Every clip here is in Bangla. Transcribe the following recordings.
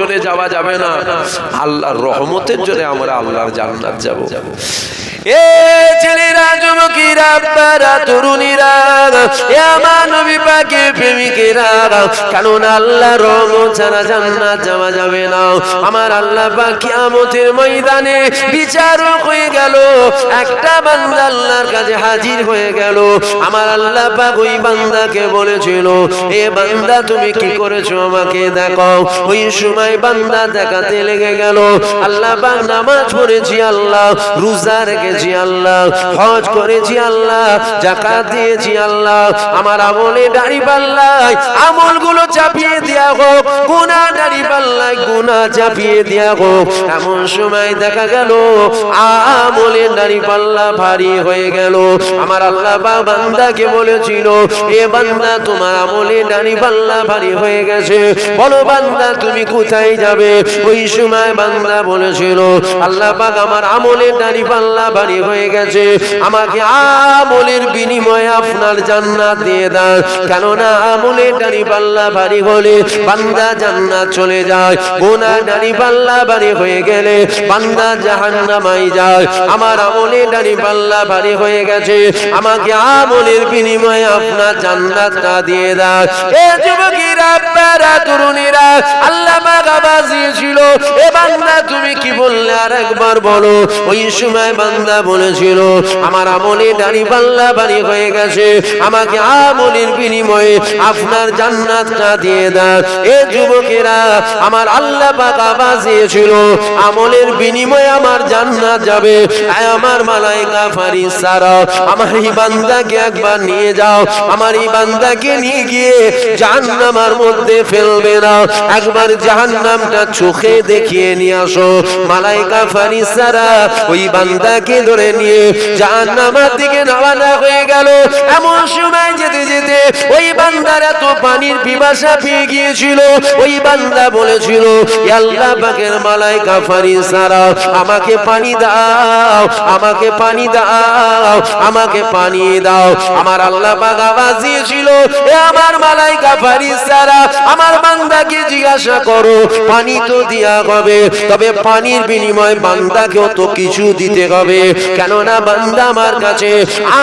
জোরে যাওয়া যাবে না, আল্লাহর রহমতের জোরে আমরা আল্লাহর জান্নাত যাব। এ ছেলেরা, যুবকেরা, আব্বারা, তরুণীরা, এ আমার নবী পাকের প্রেমিকেরা, কারণ আল্লাহর রহমত ছাড়া জান্নাত যাওয়া যাবে না। আমার আল্লাহ পাক কিয়ামতের ময়দানে বিচারক হয়ে গেল, একটা বান্দা আল্লাহর কাছে হাজির হয়ে গেল। আমার আল্লাহ পাক ওই বান্দাকে বলেছিল, এ বান্দা তুমি কি করেছো আমাকে দেখাও। ওই সময় বান্দা দেখাতে লেগে গেল, আল্লাহ পাক নামাজ পড়েছি আল্লাহ, রোজা রেখেছি আল্লাহ, হজ করেছি আল্লাহ, যাকাত দিয়েছি আল্লাহ, আমার আমলে দাড়ি পাল্লায় আমলগুলো চাপিয়ে দেয়া হোক, গুনাহ দাড়ি পাল্লায় গুনাহ চাপিয়ে দেয়া হোক। এমন সময় দেখা গেল আমলে দাড়ি পাল্লা ভারী হয়ে গেল। আমার আল্লাহ পাক বান্দাকে বলেছিল, এ বান্দা তোমার আমলে দাড়ি পাল্লা ভারী হয়ে গেছে, বলো বান্দা তুমি কোথায় যাবে। ওই সময় বান্দা বলেছিল, আল্লাহ পাক আমার আমলে দাড়ি পাল্লা ভারী হয়ে গেছে, আমাকে আমলের বিনিময়ে আপনার জান্নাত দিয়ে দাও। কেননা আমলের দাড়ি পাল্লা ভারী হলে বান্দা জান্নাত চলে যায়, গুনাহ দাড়ি পাল্লা ভারী হয়ে গেলে বান্দা জাহান্নামে যায়। আমার আমলের দাড়ি পাল্লা ভারী হয়ে গেছে, আমাকে আমলের বিনিময়ে আপনার জান্নাতটা দিয়ে দাও। এ যুবকেরা, আব্বারা, তরুণীরা, আল্লাহ পাক আওয়াজ দিয়েছিল, এ বান্দা তুমি কি বললে আর একবার বলো। ওই সময় বান্দা বলেছিল, আমার আমলে দাড়ি পাল্লা ভারী হয়ে গেছে, আমাকে আমলের বিনিময়ে আপনার জান্নাতটা দিয়ে দাও। এ যুবকেরা, আমার আল্লাহ পাক আওয়াজ দিয়েছিল, আমলের বিনিময়ে আমার জান্নাত যাবে। আমার মালায়েকা ফেরেশতারা আমার এই বান্দাকে একবার নিয়ে যাও, আমার এই বান্দাকে নিয়ে গিয়ে জাহান্নামের মধ্যে ফেলবে না, একবার জাহান্নামটা চোখে দেখিয়ে নিয়ে আসো। মালায়েকা ফেরেশতারা ওই বান্দাকে ধরে নিয়ে জাহান্নামের দিকে রওনা হয়ে গেল। এমন সময় যেতে যেতে ওই বান্দার এত পানির পিপাসা পেয়ে গিয়েছিল, ওই বান্দা বলেছিল, ইয়া আল্লাহ পাকের মালায়েকা ফেরেশতারা আমাকে পানি দাও, আমাকে পানি দাও, আমাকে পানি দাও। আমার আল্লাহ পাক আওয়াজ দিয়েছিল, এ আমার মালায়েকা ফেরেশতারা আমার বান্দাকে জিজ্ঞাসা করো, পানি তো দেয়া হবে, তবে পানির বিনিময়ে বান্দাকেও তো কিছু দিতে হবে। কেননা বান্দা আমার কাছে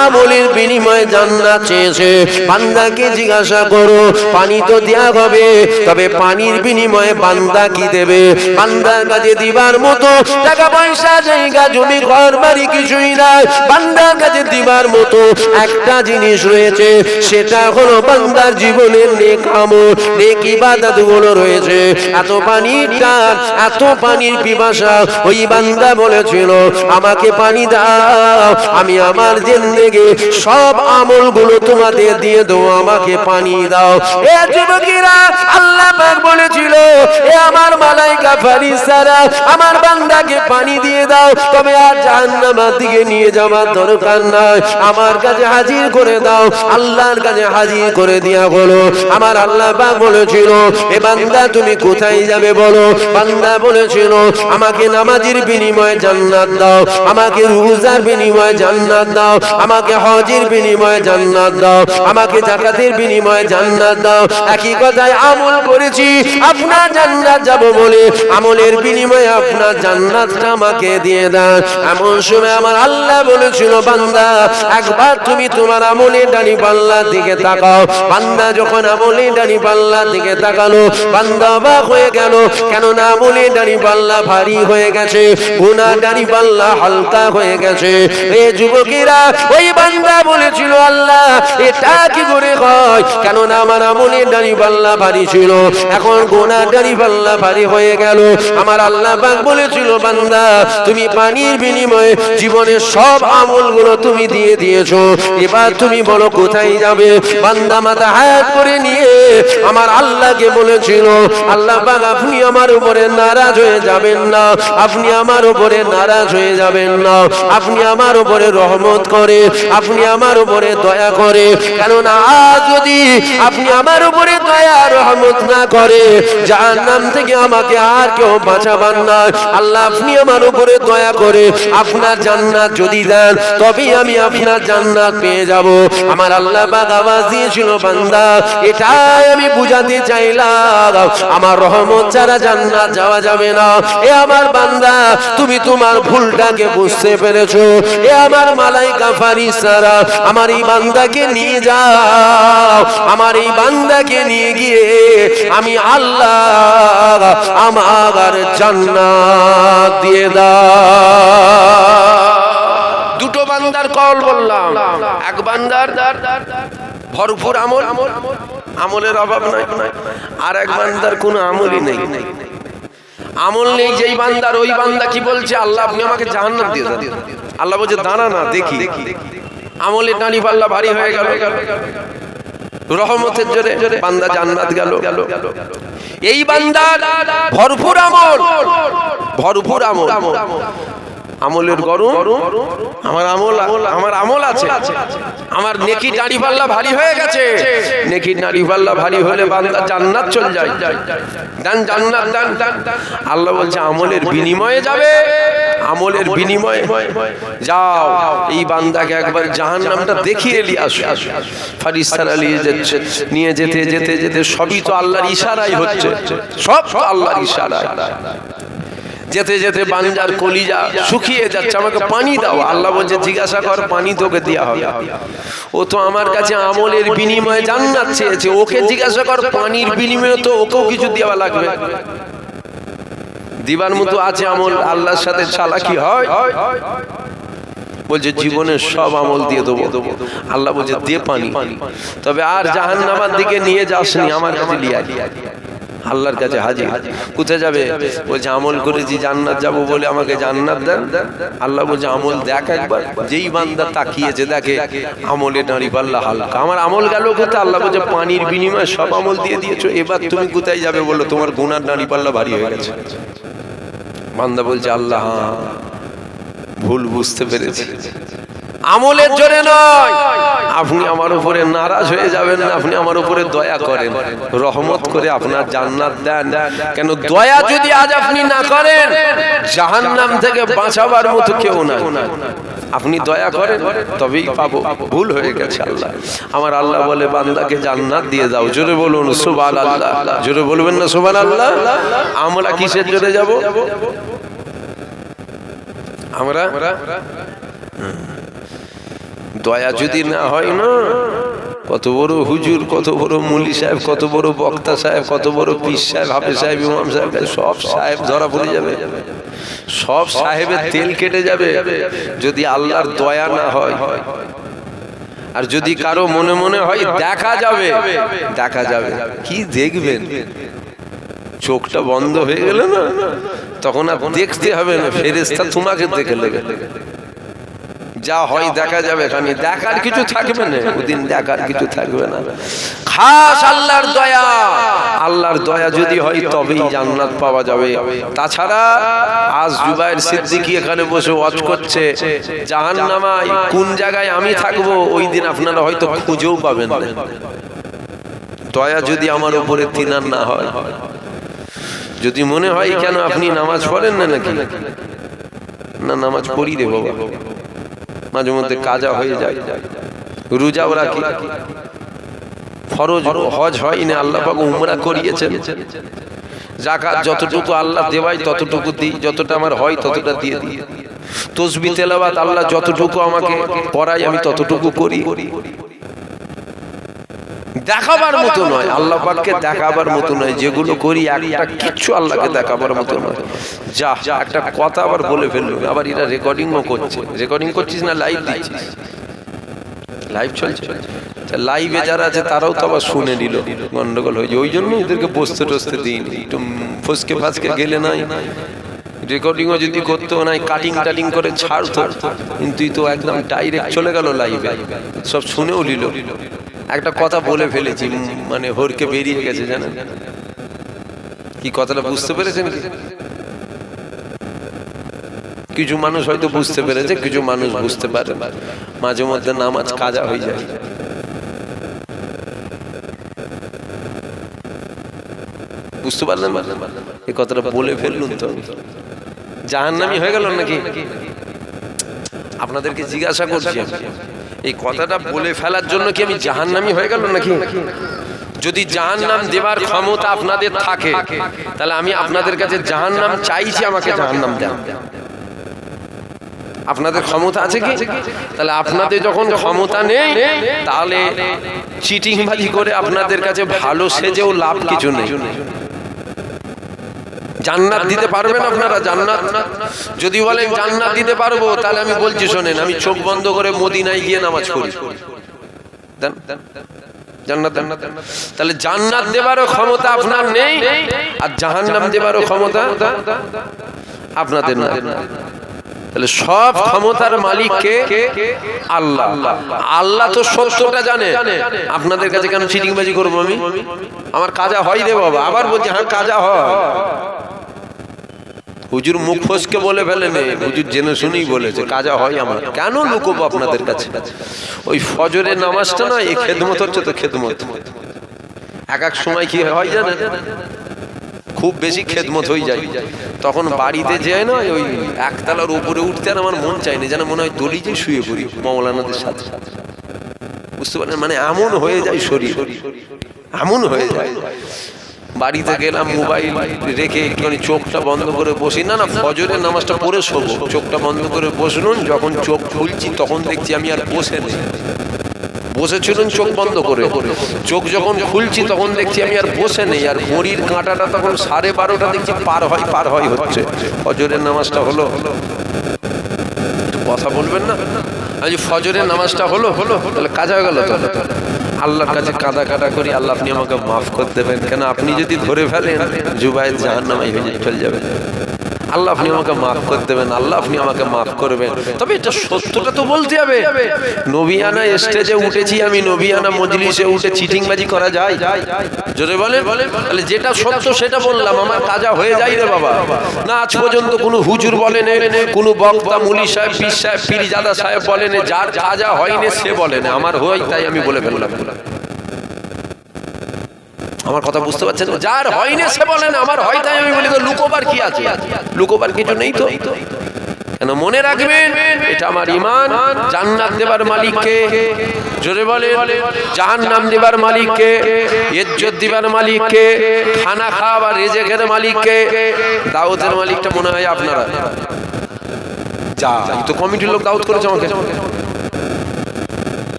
আমলের বিনিময়ে জান্নাত চেয়েছে। বান্দাকে জিজ্ঞাসা করো, পানি তো দেয়া হবে, তবে পানির বিনিময়ে বান্দা কি দেবে। বান্দার কাছে দিবার মতো টাকা পয়সা, জায়গা জমি, ঘর বাড়ি কিছুই নাই। বান্দার কাছে দিবার মতো একটা জিনিস রয়েছে, সেটা হলো বান্দার জীবনের নেক আমল, নেক ইবাদত গুলো রয়েছে। এত পানির টান, এত পানির পিপাসা, ওই বান্দা বলেছিল, আমাকে পানি দাও, আমি আমার জিন্দেগি সব আমলগুলো তোমাদের দিয়ে দেবো, আমাকে পানি দাও। এ যুবকেরা, আল্লাহ পাক বলেছিল, এ আমার মালায়েকা ফেরেশতারা আমার বান্দাকে পানি দিয়ে দাও, তবে আর জাহান্নামের দিকে নিয়ে যাওয়ার দরকার নাই, আমার কাছে হাজির করে দাও। আল্লাহর কাছে হাজির করে দিয়া হলো। আমার আল্লাহ পাক বলেছিল, এ বান্দা তুমি কোথায় যাবে বলো। বান্দা বলেছিল, আমাকে নামাজের বিনিময়ে জান্নাত দাও, আমাকে রোজার বিনিময়ে জান্নাত দাও, আমাকে হজের বিনিময়ে জান্নাত দাও, আমাকে যাকাতের বিনিময়ে জান্নাত দাও। একই কথায় আমল করেছি আপনার জান্নাত যাব বলে, আমলের বিনিময়ে আপনার জান্নাতটা আমাকে দিয়ে দাও। এমন সময় আমার আল্লাহ বলেছিল, বান্দা একবার তুমি তোমার আমলের দাড়ি পাল্লার দিকে তাকাও। বান্দা যখন আমলের দাড়ি পাল্লার দিকে তাকালো, বান্দা অবাক হয়ে গেল, কেননা আমলের দাড়ি পাল্লা ভারী হয়ে গেছে, গুনাহ দাড়ি পাল্লা হালকা হয়ে গেছে। এ যুবকেরা, ওই বান্দা বলেছিল, আল্লাহ এটা কি করে হয়, কেননা আমার আমলের দাড়ি পাল্লা ভারী ছিল, এখন গুনাহ দাড়ি পাল্লা ভারী হয়ে গেল। আমার আল্লাহ পাক বলেছিল, বান্দা তুমি পানির বিনিময়ে জীবনের সব আমলগুলো তুমি দিয়ে দিয়েছো, এবার তুমি বলো কোথায় যাবে। বান্দা মাথা হাত করে নিয়ে আমার আল্লাহকে বলেছিল, আল্লাহ পাক আপনি আমার উপরে নারাজ হয়ে যাবেন না, আপনি আমার উপরে নারাজ হয়ে যাবেন না, আপনি আমার উপরে রহমত করে, আপনি আমার উপরে দয়া করে। কেননা আজ যদি আপনি আমার উপরে দয়া রহমত না করে, জাহান্নাম থেকে আমাকে আর কেউ বাঁচাবার না। আল্লাহ আপনি আমার উপরে দয়া করে আপনার জান্নাত যদি দেন তবেই আমি আপনার জান্নাত পেয়ে যাব। আমার আল্লাহ পাক আওয়াজ দিয়েছিল বান্দা এটাই আমি বুঝাতে চাইলাম, আমার রহমত ছাড়া জান্নাত যাওয়া যাবে না। এ আমার বান্দা তুমি তোমার ভুলটাকে বুঝতে পেরেছো। এ আমার মালাইকা ফারিস্তারা আমার এই বান্দাকে নিয়ে যাও, আমার এই বান্দাকে নিয়ে গিয়ে আমি আল্লাহ আমার জান্নাত দিয়ে দাও। দুটো বান্দার কল বললাম, এক বান্দার ভরপুর আমল, আমলের অভাব নাই, আর এক বান্দার কোনো আমলই নেই, আমল নেই যেই বান্দার, ওই বান্দা কি বলছে আল্লাহ আপনি আমাকে জান্নাত দিয়ে দেন। আল্লাহ বলছে দাঁড়া না দেখি, আমলের টানি পাল্লা ভারী হয়ে গেল, রহমতের জোরে বান্দা জান্নাত গেল। এই বান্দার ভরপুর আমল, ভরপুর আমল, আমলের গরম, আমার আমল আছে, আমার নেকি দাড়ি পাল্লা ভারী হয়ে গেছে। নেকি দাড়ি পাল্লা ভারী হলে বান্দা জান্নাত চলে যায়, দেন জান্নাত দেন। আল্লাহ বলছে আমলের বিনিময়ে যাবে, আমলের বিনিময়ে যাও। এই বান্দাকে একবার জাহান্নামটা দেখিয়ে নিয়ে আসো। ফারিস্তারা নিয়ে যেতে যেতে যেতে সবই তো আল্লাহর ইশারাই হচ্ছে, সব তো আল্লাহর ইশারায়। যেতে যেতে বান্দার কলিজা শুকিয়ে যাচ্ছে, আমাকে পানি দাও। আল্লাহ বলছে জিজ্ঞাসা কর, পানি তোকে দেয়া হবে। ও তো আমার কাছে আমলের বিনিময়ে জান্নাত চেয়েছে, ওকে জিজ্ঞাসা কর পানির বিনিময়ে তো ওকেও কিছু দেওয়া লাগবে। দিবার মতো আছে আমল, আল্লাহর সাথে চালাকি হয়? বলছে জীবনের সব আমল দিয়ে দেবো। আল্লাহ বলছে দে পানি, তবে আর জাহান্নামের দিকে নিয়ে যাসনি, আমার কাছে নিয়ে আয়। আল্লাহর কাছে হাজির। কোথায় যাবে? বলছে আমল করেছি জান্নাত যাব বলে আমাকে জান্নাত দেন। আল্লাহ বলছে আমল দেখ একবার। যেই বান্দা তাকিয়েছে দেখে আমলে দাঁড়ি পাল্লা হালকা, আমার আমল গেল কোথায়? আল্লাহ বলছে পানির বিনিময়ে সব আমল দিয়ে দিয়েছো, এবার তুমি কোথায় যাবে বলো? তোমার গুনার দাঁড়ি পাল্লা ভারী হয়ে গেছে। বান্দা বলছে আল্লাহ ভুল বুঝতে পেরেছি, আমলের জোরে নয়। আপনি আমার উপরে নারাজ হয়ে যাবেন না, আপনি আমার উপরে দয়া করেন, রহমত করে আপনার জান্নাত দেন। কেন দয়া যদি আজ আপনি না করেন জাহান্নাম থেকে বাঁচাবার মতো কেউ না। আপনি দয়া করেন তবেই পাবো, ভুল হয়ে গেছে আল্লাহ। আমার আল্লাহ বলে বান্দাকে জান্নাত দিয়ে দাও। জোরে বলুন সুবহানাল্লাহ, জোরে বলবেন না সুবহানাল্লাহ? আমরা কিসের জোরে যাব? আমরা দয়া যদি না হয় না, কত বড় হুজুর, কত বড় মুলি সাহেব, কত বড় বক্তা সাহেব, কত বড় পীর সাহেব, হাফেজ সাহেব, ইমাম সাহেব, সব সাহেব ধরা পড়ে যাবে, সব সাহেবের তেল কেটে যাবে যদি আল্লাহর দয়া না হয়। আর যদি কারো মনে মনে হয় দেখা যাবে, দেখা যাবে, কি দেখবেন? চোখটা বন্ধ হয়ে গেল না, তখন আর দেখতে হবে না, ফেরেশতা তোমাকে দেখে নেবে। যা হয় দেখা যাবে, খানি দেখার কিছু থাকবে না, ওদিন দেখার কিছু থাকবে না। খাস আল্লাহর দয়া, আল্লাহর দয়া যদি হয় তবেই জান্নাত পাওয়া যাবে। তাছাড়া আজ জুবায়ের সিদ্দিকী এখানে বসে ওয়াজ করছে, জাহান্নামায় কোন জায়গায় আমি থাকবো ওই দিন আপনারা হয়তো খুঁজেও পাবেন না। দয়া যদি আমার উপরে তিনার না হয়, যদি মনে হয় কেন আপনি নামাজ পড়েন না নাকি? না, নামাজ পড়ি রে বাবা, মাঝে মধ্যে কাজা হয়ে যায়, রোজাও রাখি, ফরজ হজ হয় না, আল্লাহ পাক উমরা করিয়েছেন। যাকাত যতটুকু আল্লাহ দেওয়ায় ততটুকু দিই, যতটা আমার হয় ততটা দিয়ে দিই। তাসবিহ তেলাওয়াত আল্লাহ যতটুকু আমাকে পড়ায় আমি ততটুকু করি। দেখাবার মতো নয়, আল্লাহ পাককে দেখাবার মতো নয়, যেগুলো করি একটা কিচ্ছু আল্লাহকে দেখাবার মতো নয়। যা একটা কথা আবার বলে ফেললো, আবার এরা রেকর্ডিংও করছে। রেকর্ডিং করছিস না লাইভ দিচ্ছিস? লাইভ চলছে, লাইভে যারা আছে তারাও তো আবার শুনে নিল, গন্ডগোল হয়েছে। ওই জন্য এদেরকে বসতে টসতে দিইনি, একটু ফসকে ফাসকে গেলে নাই। রেকর্ডিংও যদি করতো নাই, কাটিং টাটিং করে ছাড়তো, কিন্তু তো একদম ডাইরেক্ট চলে গেল লাইভে, সব শুনেও নিল। একটা কথা বলে ফেলেছি, মানে হরকে বেরিয়ে গেছে, জানেন কি কথাটা? বুঝতে পেরেছেন কি? কিছু মানুষ হয়তো বুঝতে পেরেছে, কিছু মানুষ বুঝতে পারে। মাঝে মধ্যে নামাজ কাজা হয়ে যায়। বুঝতে পারলেন? এই কথাটা বলে ফেললুন তো জাহান্নামী হয়ে গেল নাকি? আপনাদেরকে জিজ্ঞাসা করছি, এই কথাটা বলে ফেলার জন্য কি আমি জাহান্নামী হয়ে গেল নাকি? যদি জাহান্নাম দেবার ক্ষমতা আপনাদের থাকে তাহলে আমি আপনাদের কাছে জাহান্নাম চাইছি, আমাকে জাহান্নাম দেন। আপনাদের ক্ষমতা আছে কি? তাহলে আপনাদের যখন ক্ষমতা নেই তাহলে চিটিংবাজি করে আপনাদের কাছে ভালো সেজেও লাভ কিছু নেই। জান্নাত দিতে পারবেন আপনারা? জান্নাত যদি বলেন জান্নাত দিতে পারবো, তাহলে আমি বলছি শোনেন, আমি চোখ বন্ধ করে মদিনায় গিয়ে নামাজ পড়ি, জান্নাত। তাহলে জান্নাত দেবারও ক্ষমতা আপনার নেই, আর জাহান্নাম দেবারও ক্ষমতা আপনাদের না। তাহলে সব ক্ষমতার মালিক কে? আল্লাহ। আল্লাহ তো সত্যটা জানে। আপনাদের কাছে কেন চিটিংবাজি করবো আমি? আমার কাজা হয় রে বাবা। আবার বলছি হ্যাঁ কাজা হয়। হুজুর মুখ ফসকে বলে ফেলে নেই, হুজুর জেনে শুনেই বলেছে কাজা হয় আমার। কেন লুকোবো আপনাদের কাছে? ওই ফজরের নামাজটা না, এই খেদমত হচ্ছে তো খেদমত। এক এক সময় কি হয় জানেন, খুব বেশি খেদমত হয়ে যায়, তখন বাড়িতে যায় না ওই একতলার উপরে উঠতে আর আমার মন চায়নি, যেন মনে হয় দড়ি যে শুয়ে পড়ি মৌলানাদের সাথে। বুঝতে পারেন? মানে এমন হয়ে যায় শরীর, এমন হয়ে যায়। বাড়িতে গেলাম, মোবাইল রেখে একটুখানি চোখটা বন্ধ করে বসি। না না, ফজরের নামাজটা পড়ে শোবো, চোখটা বন্ধ করে বসলুন। যখন চোখ খুলছি তখন দেখছি আমি আর বসে নেই, বসেছিলেন চোখ বন্ধ করে। চোখ যখন খুলছি তখন দেখছি আমি আর বসে নেই, আর ঘড়ির কাঁটাটা তখন 12:30 দেখছি পার হয় হচ্ছে। ফজরের নামাজটা হলো, কথা বলবেন না? আজ ফজরের নামাজটা হলো, তাহলে কাজ হয়ে গেল। তো আল্লাহর কাছে কাঁদা করি, আল্লাহ আপনি আমাকে মাফ করে দেবেন। কেন আপনি যদি ধরে ফেলেন জুবায়ের জাহান্নামী হয়ে চলে যাবে। আল্লাহ আপনি আমাকে মাফ করে দেবেন, আল্লাহ আপনি আমাকে মাফ করবেন। তবে এটা সত্যটা তো বলতে হবে। নবিয়ানা স্টেজে উঠেছি আমি, নবিয়ানা মজলিসে উঠে চিটিংবাজি করা যায়? জোরে বলেন। তাহলে যেটা সত্য সেটা বললাম, আমার কাজা হয়ে যায় রে বাবা। না আজ পর্যন্ত কোনো হুজুর বলেন, কোনো বক্তা, মুলি সাহেব, পীর সাহেব, পীরজাদা সাহেব বলেন যার কাজা হয়নি সে বলেন আমার হয়, তাই আমি বলে ফেললাম। আমার কথা বুঝতে পারছেন? যার হয়নি সে বলেন আমার হয়, তাই আমি বলি। তো লুকোবার কি আছে? লুকোবার কিছু নেই তো। কেন? মনে রাখবেন এটা আমার ঈমান। জান্নাত দেবার মালিক কে? জোরে বলে। জাহান্নাম দেবার মালিক কে? ইজ্জত দিবার মালিক কে? খানা খাওয়ার রিজিকের মালিক কে? দাওয়াতের মালিকটা মনে হয় আপনারা। যা এই তো কমিটির লোক দাওয়াত করেছে আমাকে।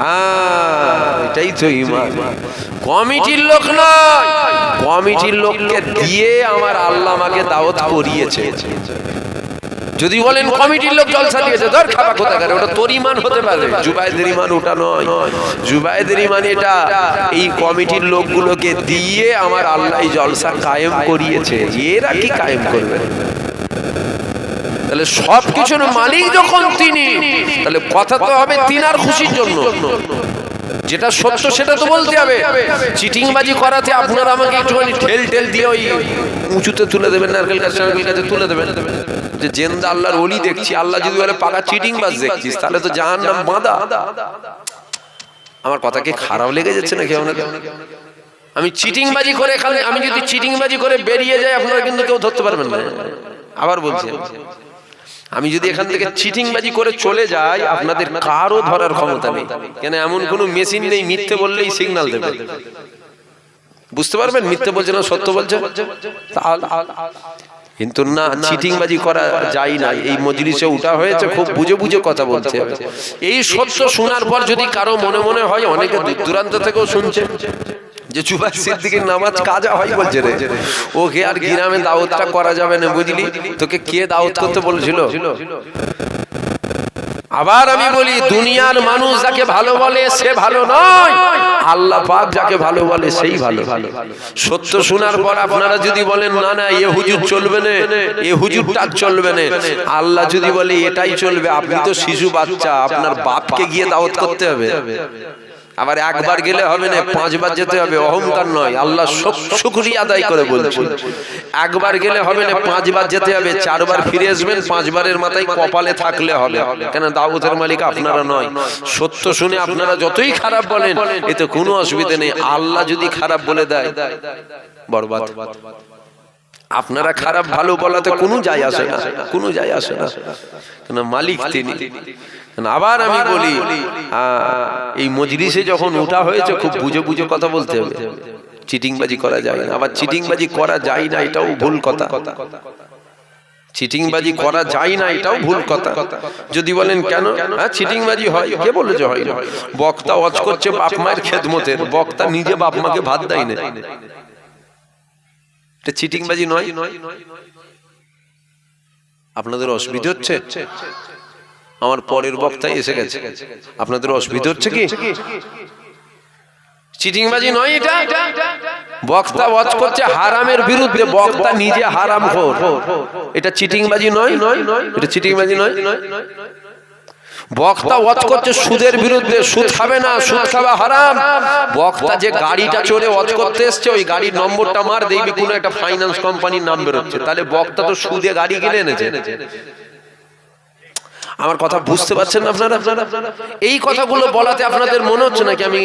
হ্যাঁ এটাই তো ঈমান। কমিটির লোক নয়, কমিটির লোককে দিয়ে আমার আল্লাহ আমাকে দাওয়াত করিয়েছে। যদি বলেন কমিটির লোক জলসা দিয়েছে, ধর খাবা কোথাকার, ওটা তোর ঈমান হতে পারে, জুবায়েদের ঈমান ওটা নয়। জুবায়েদের ঈমান এটা এই কমিটির লোকগুলোকে দিয়ে আমার আল্লাহ এই জলসা কায়েম করিয়েছে। এরা কি কায়েম করবে? তাহলে সবকিছুর মালিক যখন তিনি, তাহলে কথা তো হবে তিনার খুশির জন্য। যেটা সত্য সেটা তো বলতে হবে। চিটিংবাজি করাতে আপনারা আমাকে একটুখানি ঠেল দিয়ে ওই উঁচুতে তুলে দেবেন, নারকেল গাছে তুলে দেবেন যে জেন্দা আল্লাহর ওলি দেখছি। আল্লাহ যদি বলে পাকা চিটিংবাজ দেখছিস, তাহলে তো জাহান্নাম বাঁধা। আমার কথা কি খারাপ লেগে যাচ্ছে নাকি আপনাদের? আমি চিটিংবাজি করে, আমি যদি চিটিংবাজি করে বেরিয়ে যাই আপনারা কিন্তু কেউ ধরতে পারবেন না। আবার বলছি, আমি যদি এখান থেকে চিটিংবাজি করে চলে যাই আপনাদের কারো ধরার ক্ষমতা নেই। কেন? এমন কোনো মেশিন নেই মিথ্যে বললেই সিগন্যাল দেবে। বুঝতে পারবেন মিথ্যে বলছে না সত্য বলছে? কিন্তু না, চিটিংবাজি করা যায় না। এই মজলিসে উঠা হয়েছে, খুব বুঝে বুঝে কথা বলতে হবে। এই সত্য শোনার পর যদি কারো মনে মনে হয়, অনেকে দূর দূরান্ত থেকেও শুনছে যে জুবায়ের সিদ্দিকীর নামাজ কাজা হয় বলছে রে, ওকে আর গ্রামে দাওয়াতটা করা যাবে না, বুঝলি? তোকে কে দাওয়াত করতে বলেছিল? আবার আমি বলি, দুনিয়ার মানুষ যাকে ভালো বলে সে ভালো নয়, আল্লাহ পাক যাকে ভালো বলে সেই ভালো। সত্য শোনার পর আপনারা যদি বলেন না না এ হুজুর চলবে না, এ হুজুরটা চলবে না, আল্লাহ যদি বলে এটাই চলবে, আপনি তো শিশু বাচ্চা, আপনার বাপকে গিয়ে দাওয়াত করতে হবে। আবার একবার গেলে হবে না, 5 বার যেতে হবে, অহংকার নয়, আল্লাহ শুকরিয়া আদায় করে বলছি। একবার গেলে হবে না, 5 বার যেতে হবে, 4 বার ফিরে আসবেন, 5 বারের মাথায় কপালে থাকলে হবে। কেন দাওয়াতের মালিক আপনারা নয়, সত্য শুনে আপনারা যতই খারাপ বলেন এতে কোনো অসুবিধা নেই, আল্লাহ যদি খারাপ বলে দেয় বরবাদ। আপনারা খারাপ ভালো বলাতে কোনো যায় আসে না, কোনো যায় আসে না, কেন মালিক তিনি। আবার আমি বলি, এই মজলিসে যখন উঠা হয়েছে খুব বুঝে বুঝে কথা বলতে হবে, চিটিংবাজি করা যায় না। আবার চিটিংবাজি করা যায় না এটাও ভুল কথা, চিটিংবাজি করা যায় না এটাও ভুল কথা। যদি বলেন কেন, হ্যাঁ চিটিংবাজি হয়, কে বলেছে হয় না? বক্তা ওয়াজ করছে বাপ মায়ের খেদমতের, বক্তা নিজে বাপ মাকে ভাত দেয় না, এটা চিটিংবাজি নয়? আপনাদের অসুবিধা হচ্ছে? আমার পরের বক্তায় এসে গেছে, আপনাদের অসুবিধা হচ্ছে কি? চিটিংবাজি নয় এটা। বক্তা ওয়াজ করছে হারামের বিরুদ্ধে, বক্তা নিজে হারামখোর, এটা চিটিংবাজি নয়? এটা চিটিংবাজি নয়। বক্তা ওয়াজ করছে সুদের বিরুদ্ধে, সুদ খাবে না, সুদ খাওয়া হারাম। বক্তা যে গাড়িটা চড়ে ওয়াজ করতে এসছে ওই গাড়ির নম্বরটা মার, দেখবি কোনো একটা ফাইন্যান্স কোম্পানির নাম বেরোচ্ছে, তাহলে বক্তা তো সুদে গাড়ি কিনে এনেছে। আমার কথা বুঝতে পারছেন না আপনারা? এই কথাগুলো বলাতে আপনাদের মনে হচ্ছে নাকি আমি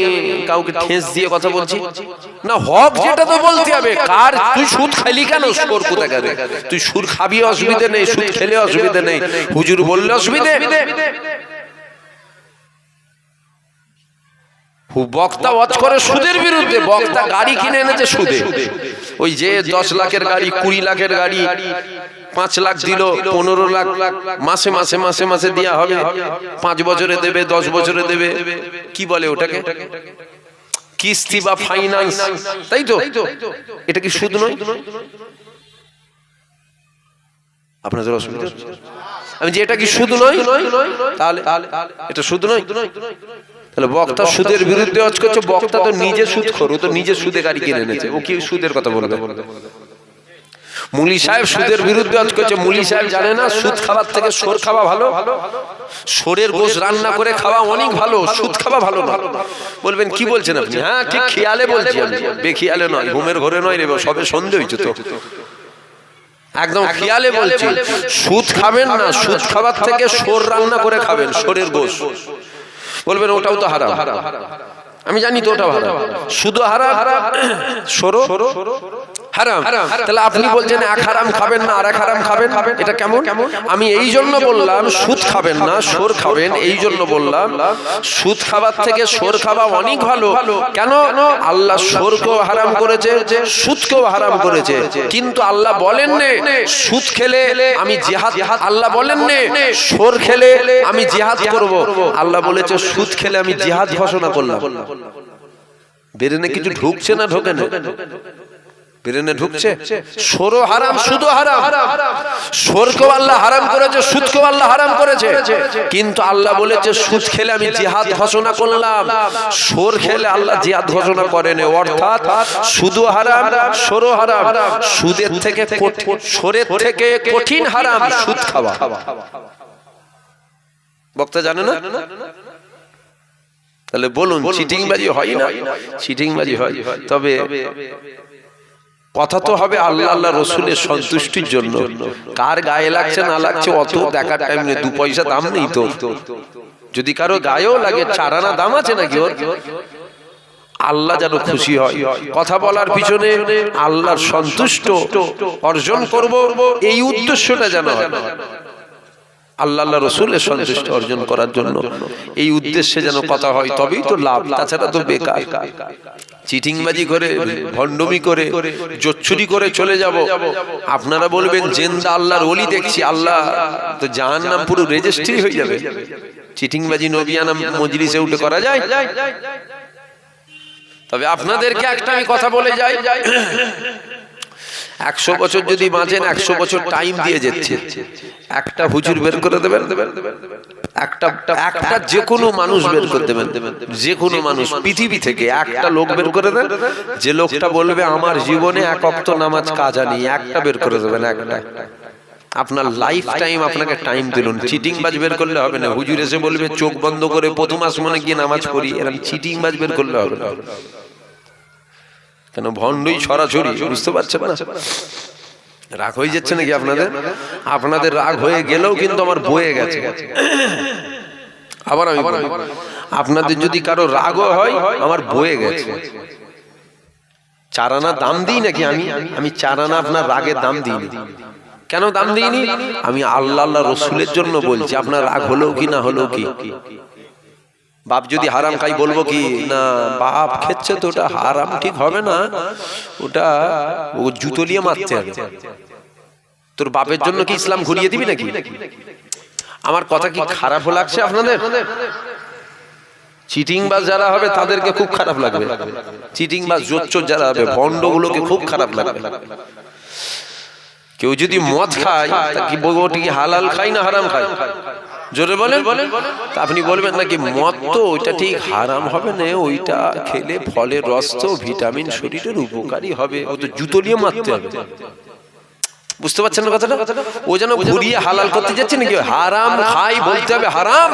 কাউকে ঠেস দিয়ে কথা বলছি? না, হক যেটা তো বলতে হবে। কার তুই সুদ খাইলি কেন? সুর কোথায় গেলে? তুই সুর খাবি অসুবিধা নেই, সুদ খেলে অসুবিধা নেই, হুজুর বললে অসুবিধে। বক্তা ওয়াজ করে সুদের বিরুদ্ধে, বক্তা গাড়ি কিনে এনেছে সুদে। ওই যে 10 লাখের গাড়ি, 20 লাখের গাড়ি 5 লাখ দিল, 15 লাখ মাসে মাসে মাসে মাসে দেওয়া হবে, 5 বছরে দেবে, 10 বছরে দেবে, কি বলে ওটাকে? কিস্তি বা ফাইন্যান্স, তাই তো? এটা কি সুদ নয়? আপনাদের অসুবিধা হচ্ছে? আমি যে এটা কি সুদ নয়? তাহলে এটা সুদ নয়? তাহলে বক্তা সুদের বিরুদ্ধে ওয়াজ করছে, বক্তা তো নিজে সুদখোর, ও তো নিজে সুদে গাড়ি কিনে এনেছে, ও কি সুদের কথা বলবে? মুলি সাহেব সুদের বিরুদ্ধে ওয়াজ করছে, মুলি সাহেব জানে না সুদ খাওয়ার থেকে সোর খাওয়া ভালো? সোরের গোশ রান্না করে খাওয়া অনেক ভালো, সুদ খাওয়া ভালো না। বলবেন কি বলছেন আপনি? হ্যাঁ ঠিক খেয়ালে বলছি আমি, বেখিয়ালে নয়, ঘুমের ঘরে নয় রে, সবে সন্দেহ হয়েছে তো, একদম খেয়ালে বলছি। সুদ খাবেন না, সুদ খাওয়ার থেকে সোর রান্না করে খাবেন, সোরের গোশ। বলবেন ওটাও তো হারাম, আমি জানি তো ওটাও হারাম, শুধু হারাম, সরো হারাম। তাহলে আপনি বলছেন এক হারাম খাবেন না আর এক হারাম খাবেন, এটা কেমন? আমি এই জন্য বললাম সুদ খাবেন না, সোর খাবেন, এই জন্য বললাম সুদ খাবার থেকে সোর খাওয়া অনেক ভালো। কেন? আল্লাহ সোরকেও হারাম করেছে, সুদকেও হারাম করেছে, কিন্তু আল্লাহ বলেন নে সুদ খেলে আমি জিহাদ, আল্লাহ বলেন নে সোর খেলে আমি জিহাদ করব, আল্লাহ বলেছে সুদ খেলে আমি জিহাদ ঘোষণা করলাম। বেরেনে কিছু ঢুকছে না ঢোকে না? বেরেনে ঢুকছে? সোরও হারাম, সুদও হারাম। সোরকেও আল্লাহ হারাম করেছে, সুদকেও আল্লাহ হারাম করেছে, কিন্তু আল্লাহ বলেছে সুদ খেলে আমি জিহাদ ঘোষণা করলাম। সোর খেলে আল্লাহ জিহাদ ঘোষণা করেন, অর্থাৎ সুদও হারাম, সোরও হারাম। সুদের থেকে, সোরের থেকে কঠিন হারাম সুদ খাওয়া। বক্তা জানে না? তাহলে বলুন চিটিংবাজি হয় না? চিটিংবাজি হয়, তবে কথা তো হবে আল্লাহ আল্লাহ রসুলের সন্তুষ্টির জন্য। কার গায়ে লাগছে না লাগছে অত দেখার টাইম নেই, 2 পয়সা দাম নেই তো। যদি কারো গায়েও লাগে 4 আনা দাম আছে নাকি ওর? আল্লাহ যেন খুশি হয়, কথা বলার পিছনে আল্লাহর সন্তুষ্ট অর্জন করব এই উদ্দেশ্যটা যেন হয়, আল্লাহ আল্লাহ রসুলের সন্তুষ্টি অর্জন করার জন্য এই উদ্দেশ্যে যেন কথা হয়, তবেই তো লাভ, তাছাড়া তো বেকার। চিটিংবাজি করে, ভণ্ডমি করে, জোচ্ছুরি করে চলে যাব, আপনারা বলবেন জেন্দা আল্লাহর ওলি দেখছি, আল্লাহ তো জাহান্নাম পুরো রেজিস্ট্রি হয়ে যাবে। চিটিংবাজি নবিয়ানা মজলিসে উঠে করা যায়? তবে আপনাদেরকে একটা আমি কথা বলে যাই, 100 বছর যদি বাঁচেন, 100 বছর টাইম দিয়ে যাচ্ছে, একটা হুজুর বের করে দেবেন, একটা যে কোনো মানুষ বের করে দেবেন, যে কোনো মানুষ পৃথিবী থেকে একটা লোক বের করে দেন, যে লোকটা বলবে আমার জীবনে 1 ওয়াক্ত নামাজ কাজা নেই, একটা বের করে দেবেন, একটা। আপনার লাইফ টাইম আপনাকে টাইম দিলুন, চিটিং বাজ বের করলে হবে না। হুজুর এসে বলবে চোখ বন্ধ করে প্রথম আসমানে গিয়ে নামাজ পড়ি, এরকম চিটিং বাজ বের করলে হবে না। কেন ভণ্ডই ছড়াছড়ি, বুঝতে পারছেন না? রাগ হয়ে যাচ্ছে নাকি আপনাদের? আপনাদের রাগ হয়ে গেলেও কিন্তু আমার বয়ে গেছে। আবার আমি আপনাদের যদি কারো রাগও হয় আমার বয়ে গেছে। চারানা দাম দিই নাকি আমি চারানা আপনার রাগের দাম দিইনি। কেন দাম দিইনি? আমি আল্লাহ আল্লাহ রসুলের জন্য বলছি। আপনার রাগ হলো কি না হলো কি? বাপ যদি হারাম খাই বলবো কি না বাপ খেচ্ছে তো ওটা হারাম ঠিক হবে না, ওটা ও জুতো নিয়ে মারতে হবে। তোর বাপের জন্য কি ইসলাম ঘুরিয়ে দিবি নাকি? আমার কথা কি খারাপ লাগছে আপনাদের? চিটিংবাজ যারা হবে তাদেরকে খুব খারাপ লাগবে, চিটিংবাজ জোচ্চোর যারা হবে ভণ্ডগুলোকে খুব খারাপ লাগবে। কেউ যদি মদ খায় তা কি বলবো ওটা কি হালাল খায় না হারাম খায়? জোরে বলেন। আপনি বলবেন নাকি মদ তো ওইটা ঠিক হারাম হবে না, ওইটা খেলে ফলের রস তো ভিটামিন শরীরের উপকারী হবে, ও তো জুতো নিয়ে মারতে হবে। বুঝতে পারছেন না কথাটা? ও যেন ঘুরিয়ে হালাল করতে যাচ্ছে নাকি? হারাম খাই বলতে হবে হারাম,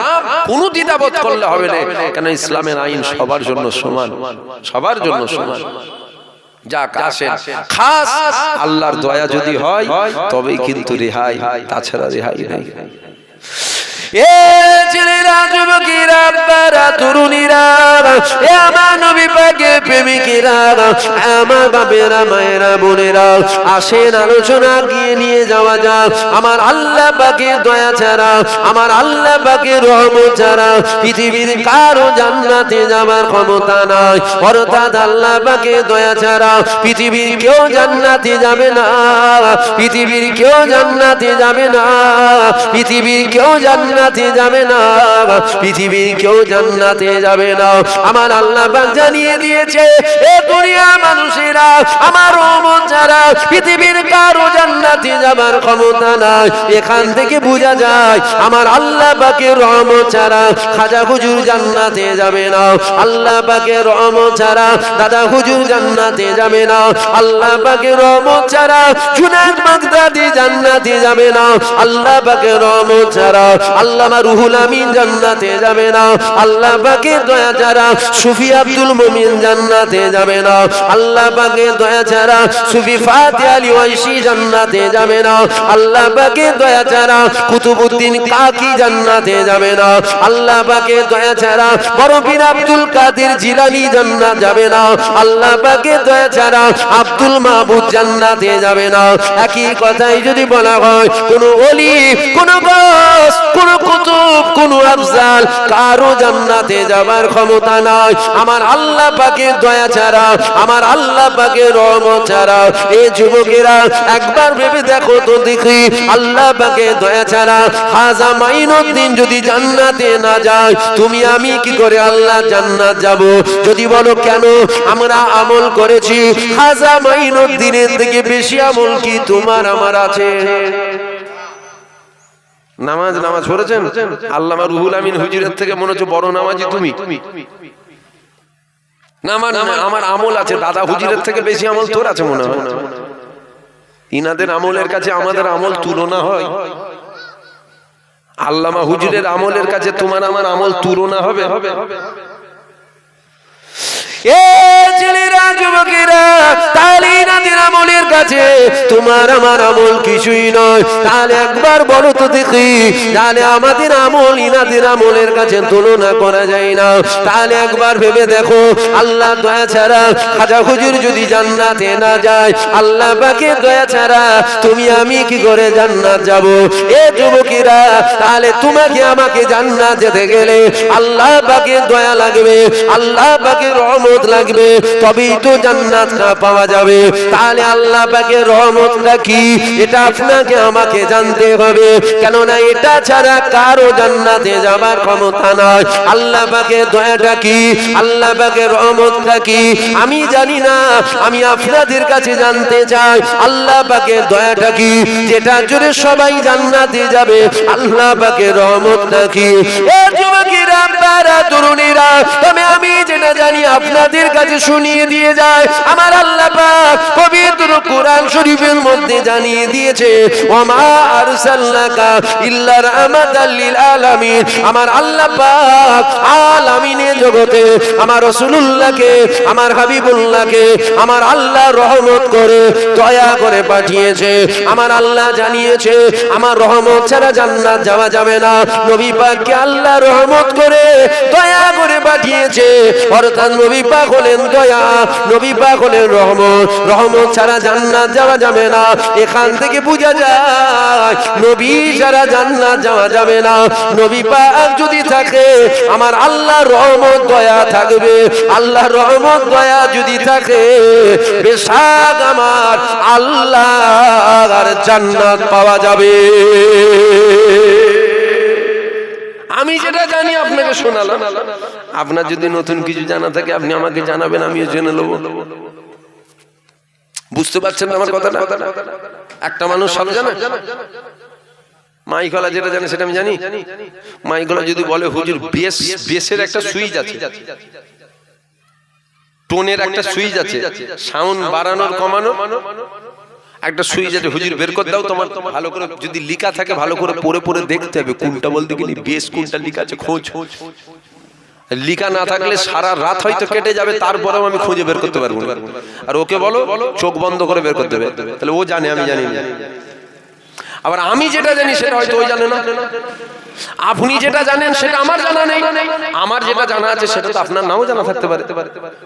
কোনো দ্বিধাবোধ করলে হবে না। কেন ইসলামের আইন সবার জন্য সমান, সবার জন্য সমান। যাক আসেন, খাস আল্লাহর দয়া যদি হয় তবেই কিন্তু রেহাই, তাছাড়া রেহাই নেই। এ ছেলেরা, যুবকেরা, আব্বারা, তরুণীরা, এ আমার নবী পাকের প্রেমিকেরা, আমার বাপেরা, মায়েরা, বোনেরা, আসেন আলোচনা গিয়ে নিয়ে যাওয়া যাক। আমার আল্লাহ পাকের দয়া ছাড়া, আমার আল্লাহ পাকের রহমত ছাড়া পৃথিবীর কারো জান্নাতে যাবার ক্ষমতা নাই। অর্থাৎ আল্লাহ পাকের দয়া ছাড়া পৃথিবীর কেউ জান্নাতে যাবে না, পৃথিবীর কেউ জান্নাতে যাবে না, পৃথিবীর কেউ জান্নাতে যাবে না, পৃথিবীর কেউ জান্নাতে যাবে না। আমার আল্লাহ পাক জানিয়ে দিয়েছে এ দুনিয়া মানুষেরা আমার রহমত ছাড়া পৃথিবীর কারো জান্নাতে যাবার ক্ষমতা নাই। এখান থেকে বোঝা যায় আমার আল্লাহ পাকের রহমত ছাড়া খাজা হুজুর জান্নাতে যাবে না, আল্লাহ পাকের রহমত ছাড়া দাদা হুজুর জান্নাতে যাবে না, আল্লাহ পাকের রহমত ছাড়া জুনায়েদ বাগদাদি জান্নাতে যাবে না, আল্লাহ পাকের রহমত ছাড়া আল্লামা রুহুল আমিন জান্নাতে যাবে না, আল্লাহ পাকের দয়া ছাড়া সুফি আব্দুল মুমিন জান্নাতে যাবে না, আল্লাহ পাকের দয়া ছাড়া সুফি ফাতে আলী ওয়াইসি জান্নাতে যাবে না, আল্লাহ পাকের দয়া ছাড়া কুতুবউদ্দিন কাকি জান্নাতে যাবে না, আল্লাহ পাকের দয়া ছাড়া বড় পীর আব্দুল কাদের জিলানী জান্নাত যাবে না, আল্লাহ পাকের দয়া ছাড়া আব্দুল মাহমুদ জান্নাতে যাবে না। একই কথাই যদি বলা হয় কোন ওলি, কোন গাছ, কোন কুতুব, কোন আফজাল কারো জান্নাতে যাবার ক্ষমতা নাই আমার আল্লাহ পাকের দয়া ছাড়া, আমার আল্লাহ পাকের রহমত ছাড়া। এই যুবকেরা একবার ভেবে দেখো তো দেখি, আল্লাহ পাকের দয়া ছাড়া খাজা মাইনুদ্দিন যদি জান্নাতে না যায় তুমি আমি কি করে আল্লাহ জান্নাত যাব? যদি বলো কেন? আমরা আমল করেছি, খাজা মাইনুদ্দিনের থেকে বেশি আমল কি তোমার আমার আছে? নামাজ নামাজ পড়েছেন? আল্লামা রুহুল আমিন হুজুরের থেকে মনে হচ্ছে বড় নামাজি তুমি? না, আমার আমল আছে, দাদা হুজুরের থেকে বেশি আমল তোর আছে মনে হয়। ইনাদের আমলের কাছে আমাদের আমল তুলনা হয়? আল্লামা হুজুরের আমলের কাছে তোমার আমার আমল তুলনা হবে? এ ছেলেরা, যুবকেরা, তাহলে ইনাদের আমলের কাছে তোমার আমার আমল কিছুই নয়। তাহলে একবার বলো তো দেখি, তাহলে আমাদের আমল ইনাদের আমলের কাছে তুলনা করা যায় না। তাহলে একবার ভেবে দেখো, আল্লাহ দয়া ছাড়া খাজা হুজুর যদি জান্নাতে না যায়, আল্লাহ পাকের দয়া ছাড়া তুমি আমি কি করে জান্নাত যাব? এ যুবকেরা, তাহলে তোমাকে আমাকে জান্নাত যেতে গেলে আল্লাহ পাকের দয়া লাগবে, আল্লাহ পাকের রহমত লাগবে, তবেই তো জান্নাত পাওয়া যাবে। তাহলে আল্লাহ পাকের রহমতটা কি এটা আপনাকে আমাকে জানতে হবে, কেননা এটা ছাড়া কারো জান্নাতে যাবার ক্ষমতা নাই। আল্লাহ পাকের দয়াটা কি, আল্লাহ পাকের রহমতটা কি আমি জানি না, আমি আপনাদের কাছে জানতে চাই আল্লাহ পাকের দয়াটা কি, যেটার জন্য সবাই জান্নাতে যাবে। আল্লাহ পাকের রহমতটা কি? এ যুবকেরা, আব্বারা, তরুণীরা, তবে আমি যেটা জানি আপনার আপনাদের কাছে শুনিয়ে দিয়ে যায় আমার আল্লাহ পাক পবিত্র কোরআন শরীফের মধ্যে জানিয়ে দিয়েছে ওমা আরসালনাকা ইল্লা রাহমাতাল লিল আলামিন। আমার আল্লাহ পাক আলামিনের জগতে আমার রাসূলুল্লাহকে আমার হাবিবুল্লাহকে আমার আল্লাহ রহমত করে দয়া করে পাঠিয়েছে। আমার আল্লাহ জানিয়েছে আমার রহমত ছাড়া জান্নাত যাওয়া যাবে না। নবী পাককে আল্লাহ রহমত করে দয়া করে পাঠিয়েছে, অর্থাৎ নবী পাক হলেন দয়া, নবী পাক হলেন রহমত। রহমত ছাড়া জান্নাত যাওয়া যাবে না। এখান থেকে বোঝা যায় নবী ছাড়া জান্নাত যাওয়া যাবে না। নবী পাক যদি থাকে আমার আল্লাহ রহমত দয়া থাকবে। আল্লাহ রহমত দয়া যদি থাকে বেশক আমার আল্লাহর জান্নাত পাওয়া যাবে। আমি যেটা জানি আপনাকে শোনালাম, আপনার যদি নতুন কিছু জানা থাকে আপনি আমাকে জানাবেন, আমিও জেনে নেব। বুঝতে পারছেন আমার কথাটা? একটা মানুষ সব জানে। মাইকলা যেটা জানে সেটা আমি জানি। মাইকলা যদি বলে হুজুর বেসের একটা সুইচ আছে, টোনের একটা সুইচ আছে, সাউন্ড বাড়ানোর কমানোর একটা সুইচ আছে, হুজুর বের করে দাও। তোমার ভালো করে যদি লেখা থাকে ভালো করে পড়ে পড়ে দেখতে হবে কোনটা বলতে গেলে বেস কোনটা লেখা আছে খোঁজ। লিখা না থাকলে সারা রাত হয়তো কেটে যাবে, তারপরেও আমি খুঁজে বের করতে পারবো না। আর ওকে বলো চোখ বন্ধ করে বের করতে হবে, তাহলে ও জানে আমি জানি না। আবার আমি যেটা জানি সেটা হয়তো ওই জানে না। আপনি যেটা জানেন সেটা আমার জানা নেই, আমার যেটা জানা আছে সেটা তো আপনার নাও জানা থাকতে পারে।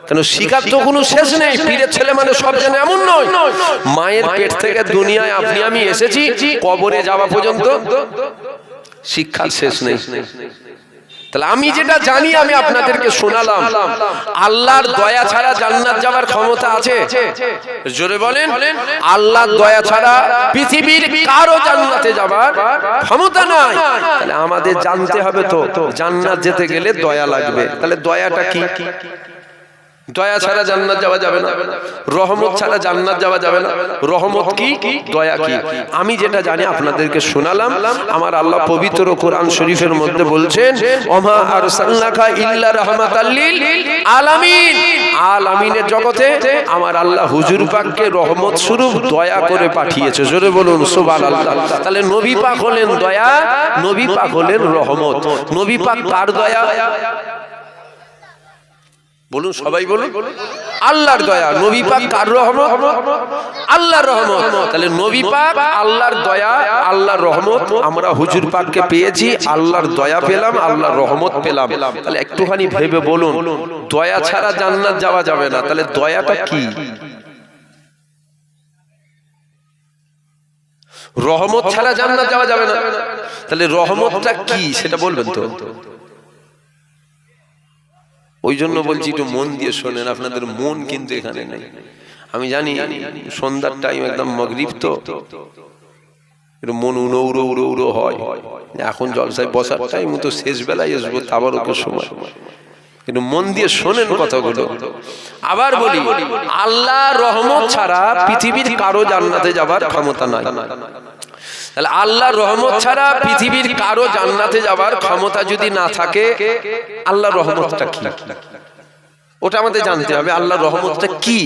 কেন শিখার তো কোনো শেষ নেই। পীরের ছেলে মানে সব জানে এমন নয়। মায়ের পেট থেকে দুনিয়ায় আপনি আমি এসেছি, কবরে যাওয়া পর্যন্ত শিক্ষার শেষ নেই। তাহলে আমি যেটা জানি আমি আপনাদেরকে শোনালাম। আল্লাহর দয়া ছাড়া জান্নাত যাওয়ার ক্ষমতা আছে? জোরে বলেন। আল্লাহর দয়া ছাড়া পৃথিবীর কারো জান্নাতে যাওয়ার ক্ষমতা নাই। তাহলে আমাদের জানতে হবে তো জান্নাত যেতে গেলে দয়া লাগবে। তাহলে দয়াটা কি? দয়া ছাড়া জান্নাত যাওয়া যাবে না, রহমত ছাড়া জান্নাত যাওয়া যাবে না। রহমত কি, দয়া কি? আমি যেটা জানি আপনাদেরকে শোনালাম। আমার আল্লাহ পবিত্র কোরআন শরীফের মধ্যে বলছেন ওমা আরসালনাকা ইল্লা রাহমাতাল লিল আলামিন। আলামিনের জগতে আমার আল্লাহ হুজুর পাককে রহমত স্বরূপ দয়া করে পাঠিয়েছে। জোরে বলুন সুবহানাল্লাহ। তাহলে নবী পাক হলেন দয়া, নবী পাক হলেন রহমত। নবী পাক কার দয়া? বলুন সবাই বলুন। আল্লাহর দয়া। নবী পাক কার রহমত? আল্লাহর রহমত। তাহলে নবী পাক আল্লাহর দয়া, আল্লাহর রহমত। আমরা হুজুর পাককে পেয়েছি, আল্লাহর দয়া পেলাম, আল্লাহর রহমত পেলাম। তাহলে একটুখানি ভেবে বলুন দয়া ছাড়া জান্নাত যাওয়া যাবে না। তাহলে দয়াটা কি? রহমত ছাড়া জান্নাত যাওয়া যাবে না। তাহলে রহমতটা কি সেটা বলবেন তো? ওই জন্য বলছি একটু মন দিয়ে শোনেন। আপনাদের মন কিন্তু এখানে নেই। আমি জানি সন্ধ্যার টাইম একদম মাগরিব, তো একটু মন উড়ো উড়ো উড়ো উড়ো হয়। এখন জলসায় বসার টাইম, তো শেষ বেলায় আসবো তাবারকের সময়। কিন্তু মন দিয়ে শোনেন কথাগুলো। আবার বলি আল্লাহর রহমত ছাড়া পৃথিবীর কারো জান্নাতে যাবার ক্ষমতা নাই। তাহলে আল্লাহর রহমত ছাড়া পৃথিবীর কারো জান্নাতে যাবার ক্ষমতা যদি না থাকে, আল্লাহর রহমতটা কি ওটা আমাদের জানতে হবে। আল্লাহর রহমতটা কি?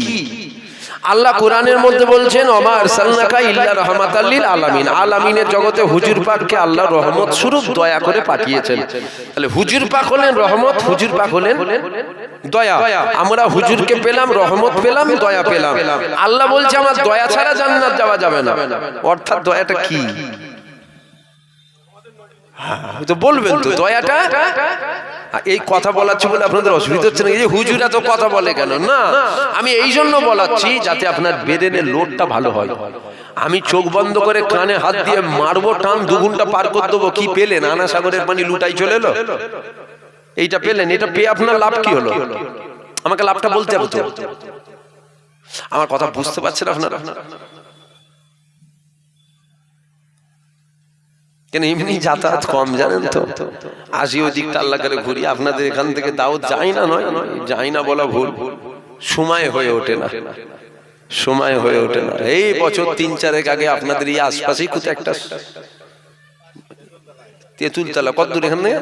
আল্লাহ কোরআনের মধ্যে বলছেন ওমা আরসালনাকা ইল্লা রাহমাতাল লিল আলামিন। আলামিনের জগতে হুজুর পাককে আল্লাহ রহমত স্বরূপ দয়া করে পাঠিয়েছেন। তাহলে হুজুর পাক হলেন রহমত, হুজুর পাক হলেন দয়া। আমরা হুজুরকে পেলাম, রহমত পেলাম, দয়া পেলাম। আল্লাহ বলছে আমার দয়া ছাড়া জান্নাত যাওয়া যাবে না। অর্থাৎ দয়াটা কি? তো বলবেন তো দয়াটা। এই কথা বলাচ্ছি বলে আপনাদের অসুবিধা হচ্ছে না? এই যে হুজুরা তো কথা বলে কেন? না, আমি এই জন্য বলাচ্ছি যাতে আপনার ব্রেনের লোডটা ভালো হয়। আমি চোখ বন্ধ করে কানে হাত দিয়ে মারবো, টান 2 ঘন্টা পার করে দেবো। কি পেলেন? আনা সাগরের পানি লুটাই চলে এলো। এইটা পেলেন, এটা পেয়ে আপনার লাভ কি হলো? আমাকে লাভটা বলতে হবে তো। আমার কথা বুঝতে পারছেন আপনারা? কেন এমনি যাতায়াত কম জানেন তো, আসি ওই দিকটা আল্লাহ করে ঘুরি। আপনাদের এখান থেকে দাওয়াত যাই না, নয় যাই না বলা ভুল, সময় হয়ে ওঠে না, সময় হয়ে ওঠে না। এই বছর 3-4 আগে আপনাদের এই আশপাশেই কোথাও একটা তেঁতুলতলা, কত দূর এখান থেকে?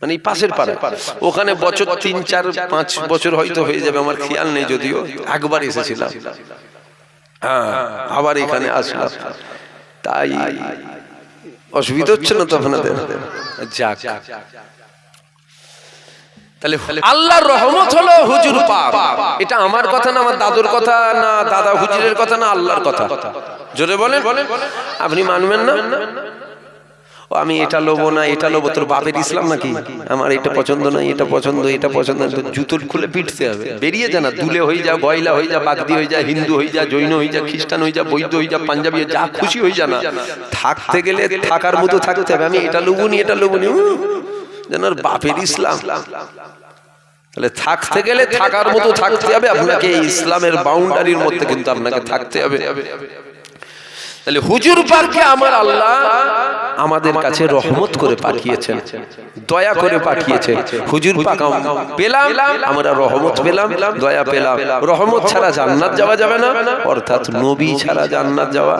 মানে এই পাশের পাড়া, ওখানে বছর 3, 4, 5 বছর হয়তো হয়ে যাবে, আমার খেয়াল নেই, যদিও একবার এসেছিলাম, হ্যাঁ আবার এখানে আসলাম। তাই অসুবিধা হচ্ছে না তো আপনাদের? যাক, তাহলে আল্লাহর রহমত হলো হুজুর পাক। এটা আমার কথা না, আমার দাদুর কথা না, দাদা হুজুরের কথা না, আল্লাহর কথা। জোরে বলেন। আপনি মানবেন না? ও আমি এটা লোবো না, এটা লোবো, তোর বাপের ইসলাম নাকি? আমার এটা পছন্দ না, এটা পছন্দ, এটা পছন্দ, জুতোর খুলে পিটতে হবে। বেরিয়ে যা না, দুলে হয়ে যা, গয়লা হয়ে যা, বাগদি হয়ে যা, হিন্দু হয়ে যা, জৈন হয়ে যা, খ্রিস্টান হয়ে যা, বৌদ্ধ হয়ে যা, পাঞ্জাবি যা খুশি হয়ে যা না, থাকতে গেলে থাকার মতো থাকতে হবে। আমি এটা লোবো নি, এটা লোবো নি, যেন বাপের ইসলাম। তাহলে থাকতে গেলে থাকার মতো থাকতে হবে আপনাকে, ইসলামের বাউন্ডারির মধ্যে কিন্তু আপনাকে থাকতে হবে। তাহলে হুজুর পাককে আমার আল্লাহ আমাদের কাছে রহমত করে পাঠিয়েছেন, দয়া করে পাঠিয়েছেন। হুজুর পাক পেলাম, আমরা রহমত পেলাম, দয়া পেলাম। রহমত ছাড়া জান্নাত যাওয়া যাবে না, অর্থাৎ নবী ছাড়া জান্নাত যাওয়া।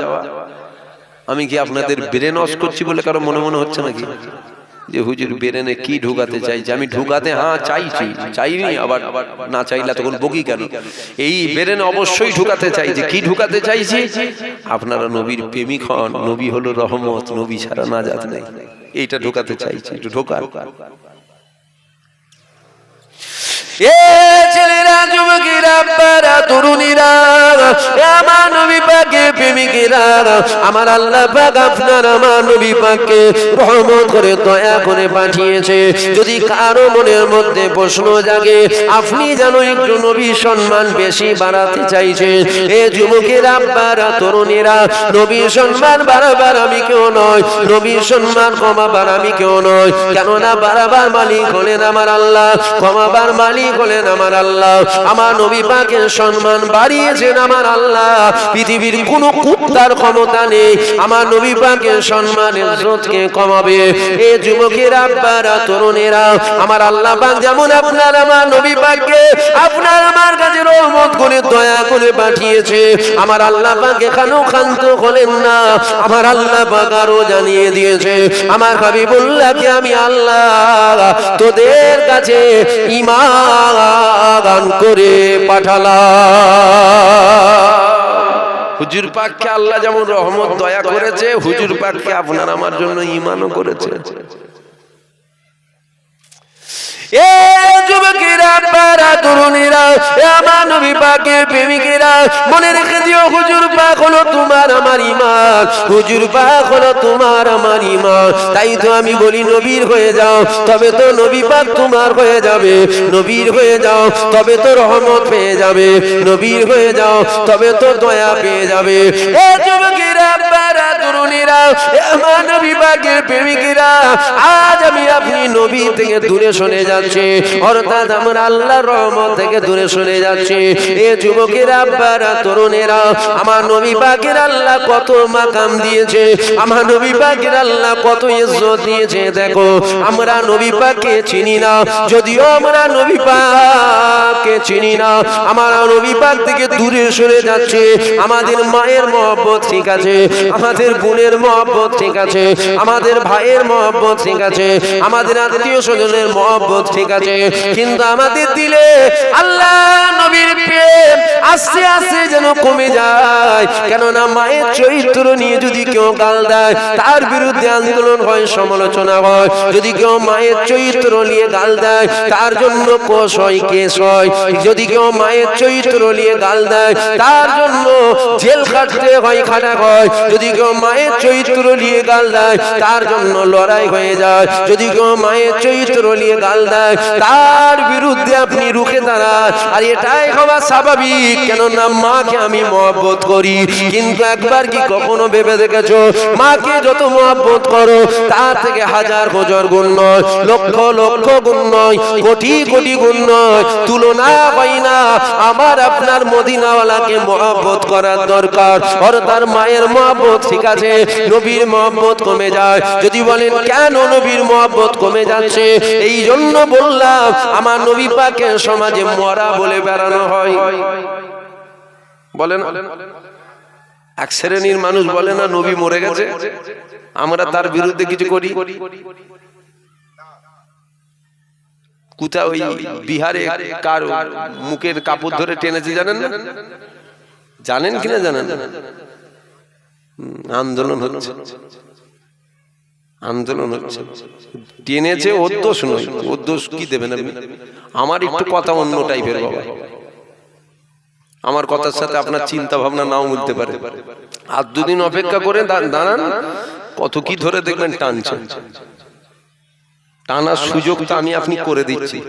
আমি কি আপনাদের ব্রেন ওয়াশ করছি বলে কারো মনে মনে হচ্ছে নাকি যে হুজুর ব্রেনে কি ঢুকাতে চাইছে? আমি ঢুকাতে হ্যাঁ চাইছি, চাইনি আবার না চাইলে তখন বকি কেন? এই ব্রেনে অবশ্যই ঢুকাতে চাইছি। কি ঢুকাতে চাইছি? আপনারা নবীর প্রেমিক হন, নবী হলো রহমত, নবী ছাড়া নাজাত নেই, এইটা ঢুকাতে চাইছি। একটু ঢোকান। এ ছেলেরা, যুবকেরা, আব্বারা, তরুণীরা, আমার নবী পাকের প্রেমিকেরা, আমার আল্লাহ পাক আপনার আমার নবী পাককে রহমত করে দয়া করে পাঠিয়েছে। যদি কারো মনের মধ্যে প্রশ্ন জাগে, আপনি যেন একটু নবীর সম্মান বেশি বাড়াতে চাইছেন, এ যুবকেরা, আব্বারা, তরুণীরা, নবীর সম্মান বাড়াবার আমি কেউ নয়, নবীর সম্মান কমাবার আমি কেউ নয়। কেননা বাড়াবার মালিক হলেন আমার আল্লাহ, কমাবার মালিক হলেন আমার আল্লাহ। আমার নবী পাকের সম্মান বাড়িয়েছেন আমার আল্লাহ। পৃথিবীর কোন কুত্তার ক্ষমতা নেই আমার নবী পাকের সম্মান ইজ্জতকে কমাবে। এ যুবকেরা, আব্বারা, তরুণেরা, আমার আল্লাহ পাক যেমন আপনার আমার নবী পাককে আপনার আমার কাছে রহমত করে দয়া করে পাঠিয়েছে, আমার আল্লাহ পাক এখানেও ক্ষান্ত হলেন না। আমার আল্লাহ পাক আরো জানিয়ে দিয়েছে, আমার হাবিবুল্লাহকে আমি আল্লাহ তোদের কাছে ঈমান করে পাঠালাম। হুজুর পাককে আল্লাহ যেমন রহমত দয়া করেছে, হুজুর পাককে আপনার আমার জন্য ঈমানও করেছে। এ যুবকেরা, আব্বারা, তরুণীরা, আমার নবী পাকের প্রেমিকেরা, মনে রেখে দিও, হুজুর পাক হলো তোমার আমার ঈমান, হুজুর পাক হলো তোমার আমার ঈমান। তাই তো আমি বলি, নবীর হয়ে যাও, তবে তো নবী পাক তোমার হয়ে যাবে। নবীর হয়ে যাও, তবে তো রহমত পেয়ে যাবে। নবীর হয়ে যাও, তবে তো দয়া পেয়ে যাবে। এ যুবকেরা, আব্বারা, তরুণীরা, আমার নবী পাকের প্রেমিকেরা, আজ আমি আপনি নবী থেকে দূরে সরে যাচ্ছি, অর্থাৎ আমরা আল্লাহর রহমত থেকে দূরে সরে যাচ্ছি। এ যুবকেরা, আব্বারা, তরুণেরা, আমার নবী পাকের আল্লাহ কত মাকাম দিয়েছে, আমার নবী পাকের আল্লাহ কত ইজ্জত দিয়েছে। দেখো, আমরা নবী পাককে চিনি না, যদিও আমরা নবী পাককে চিনি না, আমার নবী পাক থেকে দূরে সরে যাচ্ছে। আমাদের মায়ের মহব্বত ঠিক আছে, আমাদের বোনের মহব্বত ঠিক আছে, আমাদের ভাইয়ের মহব্বত ঠিক আছে, আমাদের আত্মীয় স্বজনের মহব্বত ঠিক আছে, কিন্তু আমাদের দিলে আল্লাহ নবীর প্রেম আস্তে আস্তে যেন কমে যায়। কেননা মায়ের চরিত্র নিয়ে যদি কেউ গাল দেয়, তার বিরুদ্ধে আন্দোলন হয়, সমালোচনা হয়। যদি কেউ মায়ের চরিত্র নিয়ে গাল দেয়, তার জন্য কোষ হয়, কেস হয়। যদি কেউ মায়ের চরিত্র নিয়ে গাল দেয়, তার জন্য জেল খাটতে হয়, খাটা হয়। যদি কেউ মায়ের চরিত্র নিয়ে গাল দেয়, তার জন্য লড়াই হয়ে যায়। যদি কেউ মায়ের চরিত্র নিয়ে গাল দেয়, তার বিরুদ্ধে আপনি রুখে দাঁড়ান। আর এটাই হওয়া স্বাভাবিক, কেননা মাকে আমি মহব্বত করি। কিন্তু একবার কি কখনো ভেবে দেখেছো, মাকে যত মহব্বত করো, তার থেকে হাজার হাজার গুণ নয়, লক্ষ লক্ষ গুণ নয়, কোটি কোটি গুণ নয়, তুলনা হয় না। আমার আপনার মদিনাওয়ালাকে মহব্বত করার দরকার। আর তার মায়ের মহব্বত ঠিক আছে, নবীর মহব্বত কমে যায়। যদি বলেন কেন নবীর মহব্বত কমে যাচ্ছে, এই জন্য বললাম, আমার নবী পাকের সমাজে মরা বলে বেড়ানো হয়। বলেন, এক শ্রেণীর মানুষ বলে না নবী মরে গেছে, আমরা তার বিরুদ্ধে কিছু করি। কোথাও ওই বিহারে কার মুখের কাপড় ধরে টেনেছে জানেন না? জানেন কিনা জানেন না? আন্দোলন হচ্ছে, আন্দোলন হচ্ছে, টেনেছে। ওর দোষ নয়, ওর দোষ কি দেবেন আপনি? আমার একটু কথা অন্য টাইপের বাবা, আমার কথার সাথে আপনার চিন্তা ভাবনা নাও মিলতে পারে। আর দুদিন অপেক্ষা করে দাঁড়ান, কত কি ধরে দেখবেন টানছে। টানার সুযোগ তো আমি আপনি করে দিচ্ছি।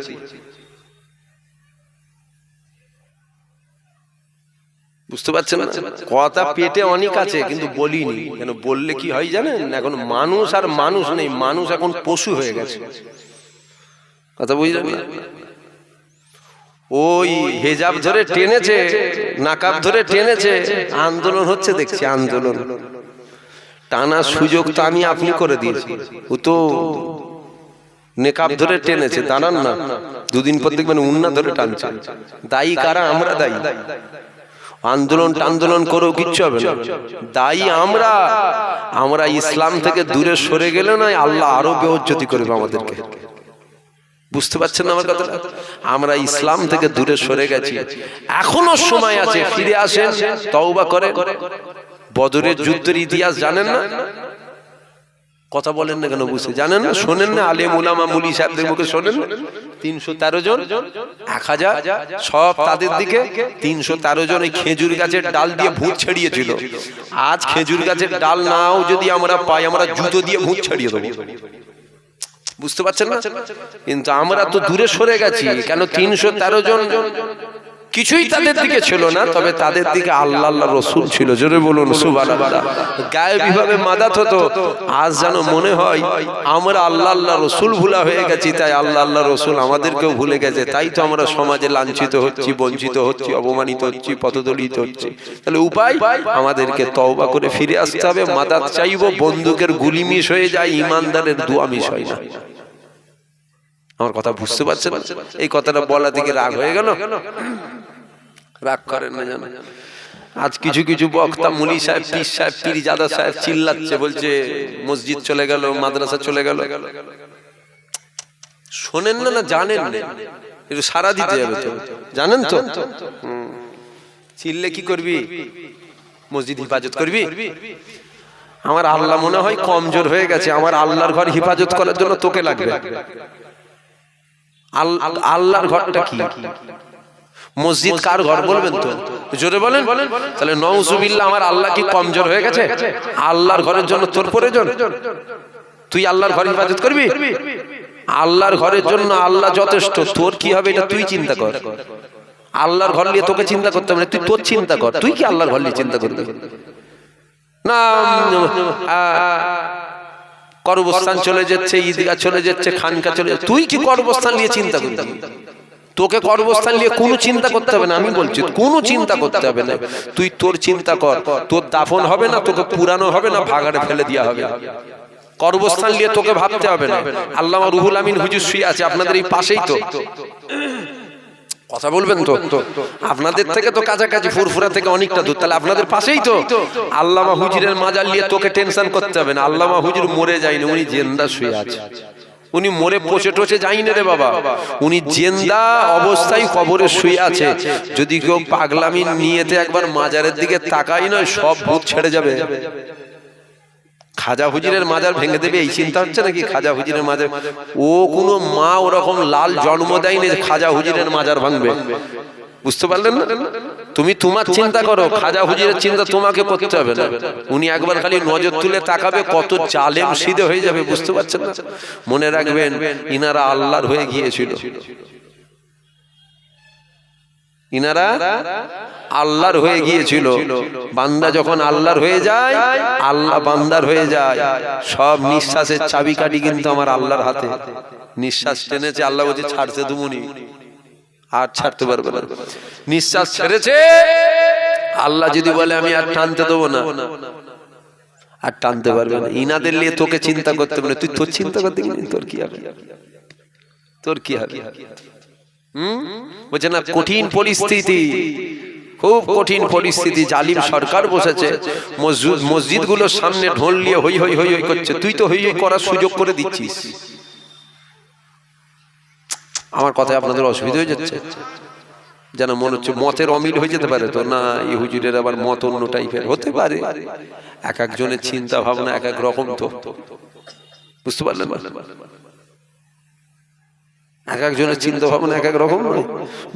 বুঝতে পারছেন না? কথা পেটে অনেক আছে কিন্তু বলিনি কেন, বললে কি হয় জানেন? এখন মানুষ আর মানুষ নেই, মানুষ এখন পশু হয়ে গেছে। কথা বুঝলেন না? ওই হেজাব ধরে টেনেছে, নাকাব ধরে টেনেছে, আন্দোলন হচ্ছে দেখছি, আন্দোলন। টানার সুযোগ তো আমি আপনি করে দিয়েছি। ও তো নেকাব ধরে টেনেছে, দাঁড়ান না, দুদিন পর দেখবেন উন্না ধরে টানছে। দায়ী কারা? আমরা দায়ী। আন্দোলন টান্দোলন করেও কিচ্ছু হবে না, দায়ী আমরা। আমরা ইসলাম থেকে দূরে সরে গেলে না, আল্লাহ আরো বেইজ্জতি করবে আমাদেরকে। বুঝতে পারছেন না আমার কথাটা? আমরা ইসলাম থেকে দূরে সরে গেছি, এখনো সময় আছে, ফিরে আসেন, তওবা করেন। বদরের যুদ্ধের ইতিহাস জানেন না? কথা বলেন না কেন? বুঝে জানেন না? শোনেন না? আলেম উলামা মুলি সাহেবদের মুখে শোনেন না? 313 জন, 1000 সব তাদের দিকে। 313 জন এই খেজুর গাছের ডাল দিয়ে ভূত ছড়িয়েছিল। আজ খেজুর গাছের ডাল নাও যদি আমরা পাই, আমরা জুতো দিয়ে ভূত ছড়িয়ে দেবো। বুঝতে পারছেন না? কিন্তু আমরা তো দূরে সরে গেছি কেন? 313 জন কিছুই তাদের দিকে ছিল না, তবে তাদের দিকে আল্লাহ আল্লাহ রসুল ছিল। জোরে বলুন সুবহানাল্লাহ। গায়েবী ভাবে মাদাত হতো, আজ যেন মনে হয় আমরা আল্লাহ আল্লাহ রসুল ভুলা হয়ে গেছি, তাই আল্লাহ আল্লাহ রসুল আমাদেরকেও ভুলে গেছে। তাই তো আমরা সমাজে লাঞ্ছিত হচ্ছি, বঞ্চিত হচ্ছি, অপমানিত হচ্ছি, পথদলিত হচ্ছি। তাহলে উপায় আমাদেরকে তওবা করে ফিরে আসতে হবে। মাদাত চাইবো, বন্দুকের গুলি মিস হয়ে যায়, ইমানদারের দোয়া মিস হয় না। আমার কথা বুঝতে পারছেন? এই কথাটা বলা থেকে রাগ হয়ে গেল? রাগ করেন না জানো। আজ কিছু কিছু বক্তা মুলি সাহেব, পীর সাহেব, পীরজাদা সাহেব চিল্লাচ্ছে, বলছে মসজিদ চলে গেল, মাদ্রাসা চলে গেল। শোনেন না? না জানেন না? একটু সারা দিতে হবে তো, জানেন তো? চিল্লে কি করবি? মসজিদ হেফাজত করবি? আমার আল্লাহ মনে হয় কমজোর হয়ে গেছে। আমার আল্লাহর ঘর হেফাজত করার জন্য তোকে লাগবে। আল্লাহর ঘরটা কি? মসজিদ কার ঘর বলবেন তো? জোরে বলেন। তাহলে নাউজুবিল্লাহ, আমার আল্লাহ কি কমজোর হয়ে গেছে? আল্লাহর ঘরের জন্য তোর প্রয়োজন? তুই আল্লাহর ঘর হেফাজত করবি? আল্লাহর ঘরের জন্য আল্লাহ যথেষ্ট। তোর কি হবে এটা তুই চিন্তা কর। আল্লাহর ঘর নিয়ে তোকে চিন্তা করতে হবে না, তুই তোর চিন্তা কর। তুই কি আল্লাহর ঘর নিয়ে চিন্তা করবি না? কর্মস্থান চলে যাচ্ছে, ঈদগাহ চলে যাচ্ছে, খানকা চলে যাচ্ছে, তুই কি কর্মস্থান নিয়ে চিন্তা করবি? তোকে কর্মস্থান নিয়ে কোনো চিন্তা করতে হবে না। আমি বলছি কোনো চিন্তা করতে হবে না, তুই তোর চিন্তা কর। তোর দাফন হবে না, তোকে পুরানো হবে না, ভাগাড়ে ফেলে দেওয়া হবে। কর্মস্থান নিয়ে তোকে ভাবতে হবে না। আল্লামা রুহুল আমিন হুজুর শুয়ে আছে আপনাদের এই পাশেই তো। কথা বলবেন তো? আপনাদের থেকে তো কাছাকাছি, ফুরফুরা থেকে অনেকটা দূর, তাহলে আপনাদের পাশেই তো। আল্লামা হুজুরের মাজার নিয়ে তোকে টেনশন করতে হবে না। আল্লামা হুজুর মরে যায়নি, উনি জিন্দা শুয়ে আছে। উনি মরে পচে টচে যায়নি রে বাবা, উনি জিন্দা অবস্থায় কবরে শুয়ে আছে। যদি কেউ পাগলামি নিয়েতে একবার মাজারের দিকে তাকাই নয়, সব ভূত ছেড়ে যাবে। খাজা হুজুরের মাজার ভেঙে দেবে এই চিন্তা হচ্ছে নাকি? খাজা হুজুরের মাজার, ও কোনো মা ওরকম লাল জন্ম দেয়নি যে খাজা হুজুরের মাজার ভাঙবে। বুঝতে পারলেন না? তুমি তোমার চিন্তা করো, খাজা হুজুরের চিন্তা তোমাকে করতে হবে না। উনি একবার খালি নজর তুলে তাকাবে, কত জালেম সিধে হয়ে যাবে। বুঝতে পারছেন না? মনে রাখবেন, ইনারা আল্লাহর হয়ে গিয়েছিল। ইনারা আল্লাহর হয়ে গিয়েছিল। বান্দা যখন আল্লাহর হয়ে যায়, আল্লাহ বান্দার হয়ে যায়। সব নিঃশ্বাসের চাবিকাঠি কিন্তু আমার আল্লাহর হাতে। নিঃশ্বাস টেনেছে, আল্লাহ বলছে ছাড়তে দুমুনি, আর ছাড়তে পারবে না। নিঃশ্বাস ছেড়েছে, আল্লাহ যদি বলে আমি আর টানতে দেবো না, আর টানতে পারবে না। ইনাদের নিয়ে তোকে চিন্তা করতে হবে না, তুই তোর চিন্তা করতে গেলে তোর কি হবে? তোর কি হবে? বলছে না, কঠিন পরিস্থিতি, খুব কঠিন পরিস্থিতি। জালিম সরকার বসেছে, মসজিদ গুলোর সামনে ঢোল নিয়ে হই হই হই হই করছে। তুই তো হই হই করার সুযোগ করে দিচ্ছিস। আমার কথায় আপনাদের অসুবিধা হয়ে যাচ্ছে? যেন মনে হচ্ছে মতের অমিল হয়ে যেতে পারে তো না, এই হুজুরের আবার মত অন্য টাইপের হতে পারে। এক একজনের চিন্তা ভাবনা এক এক রকম, তো বুঝতে পারলেন? এক একজনের চিন্তা ভাবনা এক এক রকম।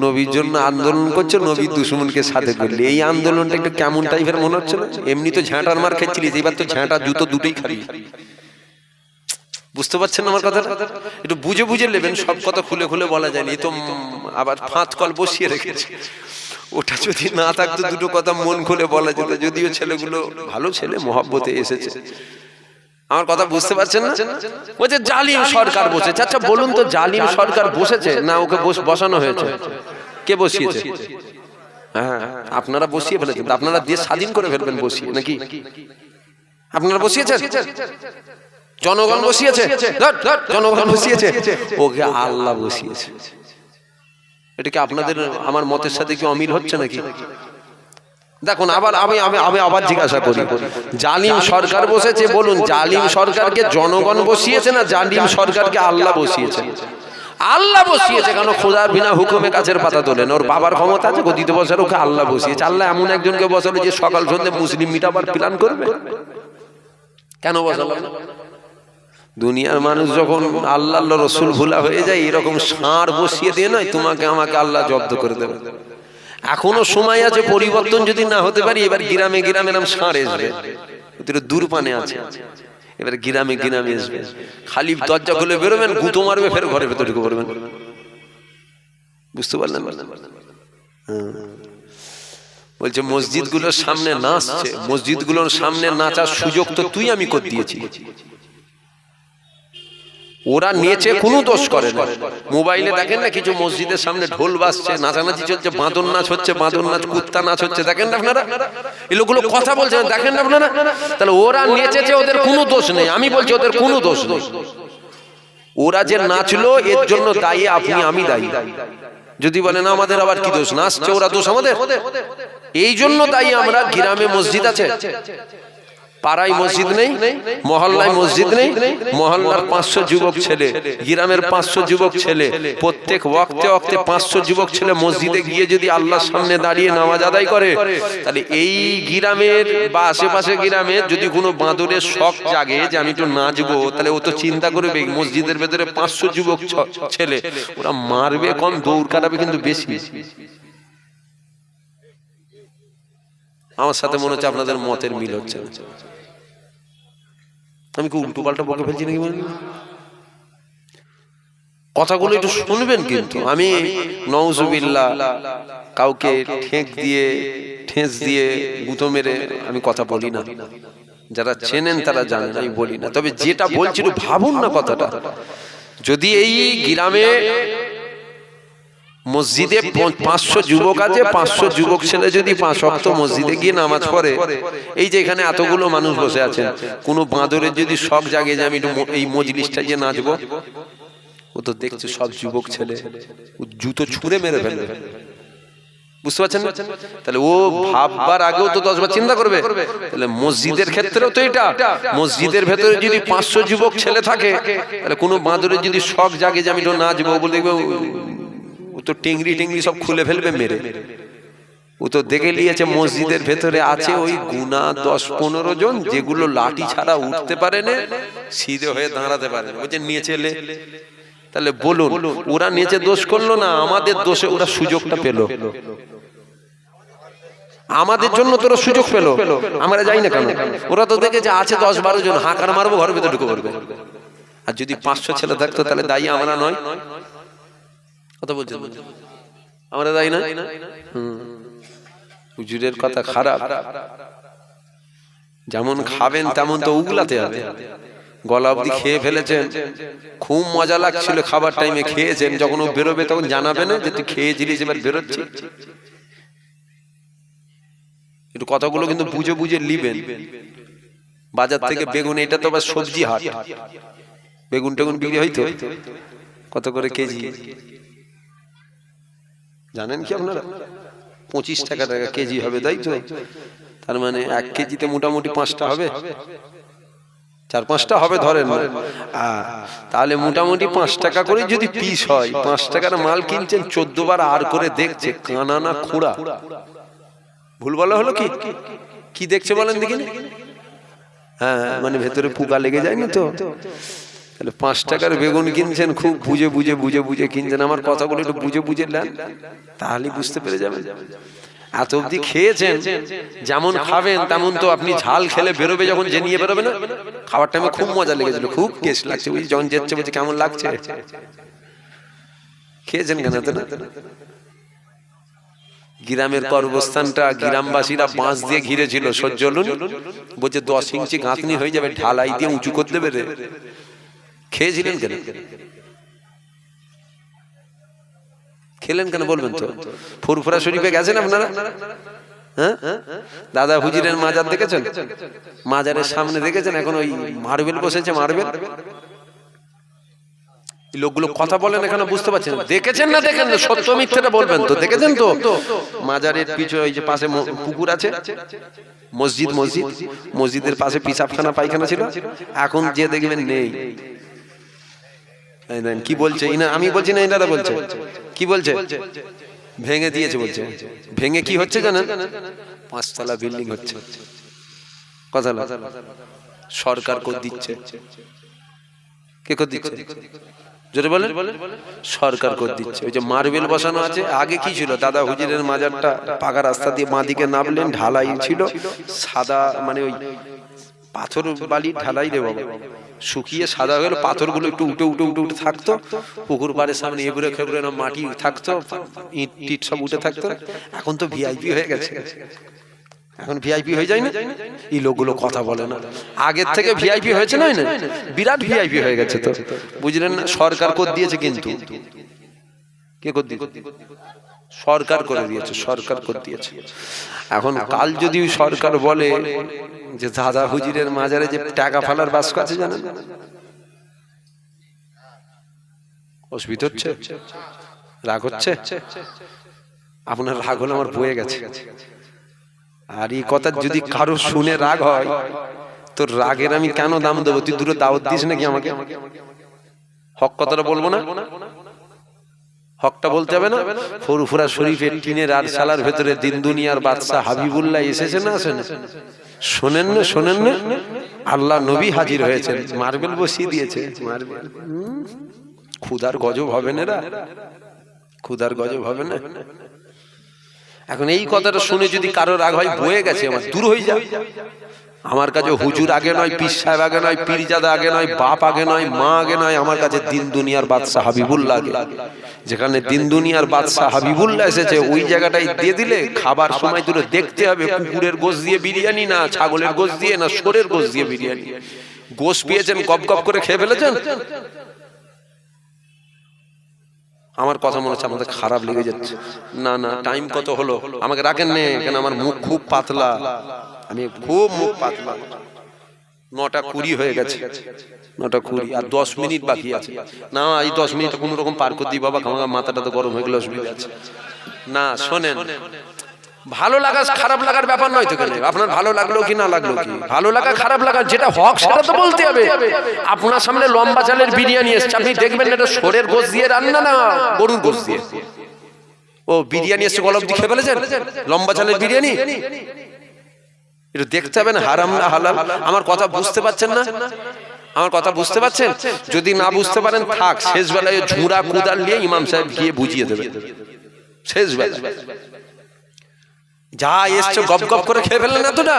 নবীর জন্য আন্দোলন করছে, নবীর দুশমনকে সাথে করলে এই আন্দোলনটা একটু কেমন টাইপের মনে হচ্ছে না? এমনি তো ঝাঁটার মার খেয়েছিলিস, এবার তো ঝাঁটা জুতো দুটোই খাবি। বুঝতে পারছেন আমার কথাটা? একটু বুঝে বুঝে নেবেন, সব কথা খুলে খুলে বলা যায়নি। তো আবার ফাঁদ কল বসিয়ে রেখেছে, ওটা যদি না থাকতো দুটো কথা মন খুলে বলা যেত। যদিও ছেলেগুলো ভালো ছেলে, মহব্বতে এসেছে। আমার কথা বুঝতে পারছেন না? ওই যে জালিম সরকার বসেছে। আচ্ছা বলুন তো, জালিম সরকার বসেছে না ওকে বসানো হয়েছে? কে বসিয়েছে? হ্যাঁ, আপনারা বসিয়ে ফেলেছেন। আপনারা দেশ স্বাধীন করে ফেলবেন বসিয়ে, নাকি? আপনারা বসিয়েছেন? জনগণ বসিয়েছে? জনগণ বসিয়েছে? ওকে আল্লাহ বসিয়েছে। এটা কি আপনাদের আমার মতের সাথে কি অমিল হচ্ছে নাকি? দেখুন, আবার আমি আবার জিজ্ঞাসা করি, জালিম সরকার বসেছে, বলুন জালিম সরকারকে জনগণ বসিয়েছে না জালিম সরকারকে আল্লাহ বসিয়েছে? আল্লাহ বসিয়েছে। কেন? খোদার বিনা হুকুমে গাছের পাতা তোলেন। ওর বাবার ক্ষমতা আছে গদিতে বসার, ওকে আল্লাহ বসিয়েছে। আল্লাহ এমন একজনকে বসালো যে সকাল সন্ধ্যে মুসলিম মিটাবার প্ল্যান করবে। কেন বসালো? দুনিয়ার মানুষ যখন আল্লাহ রসুল ভুলা হয়ে যায়, এরকম ষাঁড় বসিয়ে দিয়ে নয় তোমাকে আমাকে আল্লাহ জব্দ করে দেবে। এখনো সময় আছে, পরিবর্তন যদি না হতে পারি, এবার গ্রামে গ্রামে এরকম ষাঁড় আসবে, দূর পানে আছে, এবার গ্রামে গ্রামে আসবে। খালি দরজা খুলে বেরোবেন, গুঁতো মারবে, ফের ঘরের ভেতরে ঢুকে পড়বেন। বুঝতে পারলেন? বলছে মসজিদগুলোর সামনে নাচছে, মসজিদগুলোর সামনে নাচার সুযোগ তো তুই আমি করে দিয়েছি। ওরা নেচে কোনো দোষ করে না। মোবাইলে দেখেন না কিছু মসজিদের সামনে ঢোল বাজছে, নাচানাচি চলছে, বাঁদর নাচ হচ্ছে, বাঁদর নাচ, কুত্তা নাচ হচ্ছে, দেখেন না আপনারা? এই লোকগুলো কথা বলছে, দেখেন না আপনারা? তাহলে ওরা নেচেছে, ওদের কোনো দোষ নেই। আমি বলছি ওদের কোনো দোষ নেই। ওরা যে নাচলো এর জন্য দায়ী আপনি, আমি দায়ী। যদি বলেন আমাদের আবার কি দোষ, নাচছে ওরা, দোষ আমাদের? এই জন্য দায়ী আমরা। গ্রামে মসজিদ আছে, পাড়ায় মসজিদ নেই, মহল্লায় মসজিদ নেই, মহল্লার 500 যুবক ছেলে, গ্রামের 500 যুবক ছেলে, প্রত্যেক ওয়াক্তে ওয়াক্তে 500 যুবক ছেলে মসজিদে গিয়ে যদি আল্লাহর সামনে দাঁড়িয়ে নামাজ আদায় করে, তাহলে এই গ্রামের বা আশেপাশে গ্রামে যদি কোনো বাঁদরের শখ জাগে যে আমি একটু নাচবো, তাহলে ও তো চিন্তা করবে মসজিদের ভেতরে 500 যুবক ছেলে, ওরা মারবে কম, দৌড় কাটাবে কিন্তু বেশি। আমার সাথে মনে হচ্ছে আপনাদের মতের মিল হচ্ছে। আমি কি উল্টো পাল্টা বকে ফেলছি নাকি? কথাগুলো একটু শুনবেন কিন্তু। আমি নাউজুবিল্লাহ কাউকে ঠেস দিয়ে গুঁতো মেরে আমি কথা বলি না। যারা চেনেন তারা জানেন আমি বলি না। তবে যেটা বলছি একটু ভাবুন না কথাটা। যদি এই গ্রামে মসজিদে 500 যুবক আছে, 500 যুবক ছেলে যদি 5 ওয়াক্ত মসজিদে গিয়ে নামাজ পড়ে, এই যে এখানে এতগুলো মানুষ বসে আছেন, কোনো বাঁদরের যদি শখ জাগে যে আমি এই মজলিসটা যে নাচবো, ও তো দেখছে সব যুবক ছেলে, ও জুতো ছুঁড়ে মেরে ফেলবে। বুঝতে পারছেন না? তাহলে ও ভাববার আগেও তো 10 বার চিন্তা করবে। তাহলে মসজিদের ক্ষেত্রেও তো এটা, মসজিদের ভেতরে যদি 500 যুবক ছেলে থাকে, তাহলে কোনো বাঁদরের যদি শখ জাগে যে আমি তো নাচবো, বলে দেখবে ও তো টেংরি সব খুলে ফেলবে মেরে। ও তো দেখে নিয়েছে মসজিদের ভেতরে আছে ওই গুনা 10-15 জন, যেগুলো লাঠি ছাড়া উঠতে পারে না, সিধে হয়ে দাঁড়াতে পারে না, বলছে নিচে এলে। তাহলে বলুন, ওরা নিচে দোষ করলো না, আমাদের দোষে ওরা সুযোগটা পেল। আমাদের জন্য তোরা সুযোগ পেল, আমরা যাই না কেন? ওরা তো দেখে যে আছে 10-12 জন, হাঁকার মারবো, ঘরের ভেতরে ঢুকে পড়বে। আর যদি 500 ছেলে থাকতো, তাহলে দায়ী আমরা নয়? কথা বলছেন? আমরা দায়ী না? হুজুরের কথা খারাপ, যেমন খাবেন তেমন তো উগলাতে হবে। গলা অবধি খেয়ে ফেলেছেন, খুব মজা লাগছিল খাবার টাইমে, খেয়েছেন, যখন ও বেরোবে তখন জানাবে না যে তুই খেয়েছিলিস, এবার বেরোচ্ছি। একটু কথাগুলো কিন্তু বুঝে বুঝে নিবেন। বাজার থেকে বেগুন, এটা তো আবার সবজি হাট, বেগুন টেগুন বিক্রি হইতো কত করে কেজি জানেন কি আপনারা? 25 টাকা কেজি হবে, তাই তো? তার মানে 1 কেজিতে মোটামুটি 5টা হবে। 4-5টা হবে ধরেন, তাহলে মোটামুটি 5 টাকা করে যদি পিস হয়, 5 টাকার মাল কিনছেন, 14 বার আর করে দেখছে, কানা না খোঁড়া? ভুল বলা হলো কি? কি দেখছে বলেন দেখিনি? হ্যাঁ, মানে ভেতরে পোকা লেগে যায়নি তো? তাহলে 5 টাকার বেগুন কিনছেন, খুব বুঝে বুঝে বুঝে বুঝে কিনছেন। আমার কথাগুলো একটু বুঝে বুঝে নেন, তাহলে বুঝতে পেরে যাবেন। এত অব্দি খেয়েছেন, যেমন খাবেন তেমন তো আপনি ঝাল খেলে বেরোবে, যখন যে নিয়ে বেরোবে না, খাওয়ার টাইমে খুব মজা লেগেছিল, খুব টেস্ট লাগছে, বুঝি যখন যেচ্ছে বলছে কেমন লাগছে, খেয়েছেন কেন? তো না, গ্রামের কর্মস্থানটা গ্রামবাসীরা বাঁশ দিয়ে ঘিরে ছিল, সহ্য হলো না, বলছে 10 ইঞ্চি গাঁথনি হয়ে যাবে, ঢালাই দিয়ে উঁচু করতে দেবে। খেয়েছিলেন কেন? খেলেন কেন বলবেন তো? ফুরফুরা শরীফে গেছেন আপনারা? হ্যাঁ, দাদা হুজুরের মাজার দেখেছেন? মাজারের সামনে দেখেছেন এখন ওই মার্বেল বসেছে, মার্বেল। লোকগুলো কথা বলেন এখানে, বুঝতে পারছেন? দেখেছেন না দেখেন না, সত্য মিথ্যাটা বলবেন তো। দেখেছেন তো? মাজারের পিছনে ওই যে পাশে পুকুর আছে, মসজিদ, মসজিদের পাশে পিসাবখানা পায়খানা ছিল, এখন যে দেখবেন নেই। কি বলছে? আমি বলছি না, এনারা বলছে। কি বলছে? ভেঙে দিয়েছে বলছে। ভেঙে কি হচ্ছে জানেন? 5 তলা বিল্ডিং হচ্ছে। কথা সরকার করে দিচ্ছে। কে করে দিচ্ছে? জোরে বলেন। সরকার করে দিচ্ছে। ওই যে মার্বেল বসানো আছে, আগে কি ছিল? দাদা হুজুরের মাজারটা পাকা রাস্তা দিয়ে বাঁ দিকে নামলেন, ঢালাই ছিল, সাদা মানে ওই পাথর বালি ঢালাই রে বাবা, শুকিয়ে সাদা হয়ে গেল, পাথরগুলো একটু উঠে উঠে উঠে উঠে থাকতো, পুকুর পাড়ের সামনে এবড়ে খেবড়ে না মাটি থাকতো, ইট টিট সব উঠে থাকতো। এখন তো ভিআইপি হয়ে গেছে, এখন ভিআইপি হয়ে যায় না? এই লোকগুলো কথা বলে না, আগের থেকে ভিআইপি হয়েছে না, বিরাট ভিআইপি হয়ে গেছে। তো বুঝলেন না? সরকার করে দিয়েছে, কিন্তু কে করে দিয়েছে? সরকার করে দিয়েছে, সরকার করে দিয়েছে। এখন কাল যদি সরকার বলে যে দাদা হুজুরের মাজারে যে টাকা ফালার বাস্ক আছে, জানেন? অসুবিধা হচ্ছে, রাগ হচ্ছে আপনার? রাগ হলে আমার বয়ে গেছে। আর এই কথা যদি কারো শুনে রাগ হয়, তোর রাগের আমি কেন দাম দেবো? তুই দুটো দাওয়াত দিস নাকি আমাকে? হক কথাটা বলবো না? হকটা বলতে হবে না? ফুরফুরা শরীফের টিনের আর সালার ভেতরে দিন দুনিয়ার বাদশাহ হাবিবুল্লাহ এসেছে না, আসেন? শোনেন না, শোনেন না? আল্লাহ নবী হাজির হয়েছেন, মার্বেল বসিয়ে দিয়েছে। মার্বেল ক্ষুধার গজব হবে না, ক্ষুধার গজব হবে না। এখন এই কথাটা শুনে যদি কারো রাগ হয়, বয়ে গেছে আমার, দূর হয়ে যায়। আমার কাছে হুজুর আগে নয়, পীর সাহেব আগে নয়, পীরজাদা আগে নয়, বাপ আগে নয়, মা আগে নয়, আমার কাছে দিন দুনিয়ার বাদশাহ হাবিবুল্লাহ আগে। যেখানে দিন দুনিয়ার বাদশাহ হাবিবুল্লাহ এসেছে, ওই জায়গাটাই দিয়ে দিলে খাবার সময় তুলে দেখতে হবে কুকুরের গোশ দিয়ে বিরিয়ানি না ছাগলের গোশ দিয়ে না শুয়োরের গোশ দিয়ে বিরিয়ানি। গোশ পেয়েছেন, গপ গপ করে খেয়ে ফেলেছেন। আমার কথা মনে হচ্ছে আমাদের খারাপ লেগে যাচ্ছে। না না, টাইম কত হলো? আমাকে রাখেন নে, কেন আমার মুখ খুব পাতলা, আমি খুব মুখ পাতলা। 9:20 হয়ে গেছে, 9:20 আর 10 মিনিট বাকি আছে। না, এই 10 মিনিট কোন রকম পার করে দিই বাবা, আমার মাথাটা তো গরম হয়ে গেল, অসুবিধা আছে না। শোনেন, ভালো লাগা খারাপ লাগার ব্যাপার নয় তো। কেন আপনার ভালো লাগলো কি না লাগলো কি, ভালো লাগা খারাপ লাগা যেটা হক সেটা তো বলতে হবে। আপনার সামনে লম্বা চালের বিরিয়ানি এসছে, আপনি দেখবেন এটা শুয়োরের গোশ দিয়ে রান্না না গরুর গোশ দিয়ে। ও বিরিয়ানি এসছে, গলব দিয়ে খেয়ে ফেলেছেন লম্বা চালের বিরিয়ানি। এটা দেখতে হবে না হারাম না হালাল। আমার কথা বুঝতে পারছেন না? আমার কথা বুঝতে পারছেন? যদি না বুঝতে পারেন থাক, শেষ বেলায় ঝুড়া কুদাল নিয়ে ইমাম সাহেব গিয়ে বুঝিয়ে দেবে। শেষ বেলায় যা এসছে গপ গপ করে খেয়ে ফেললেন না তো না,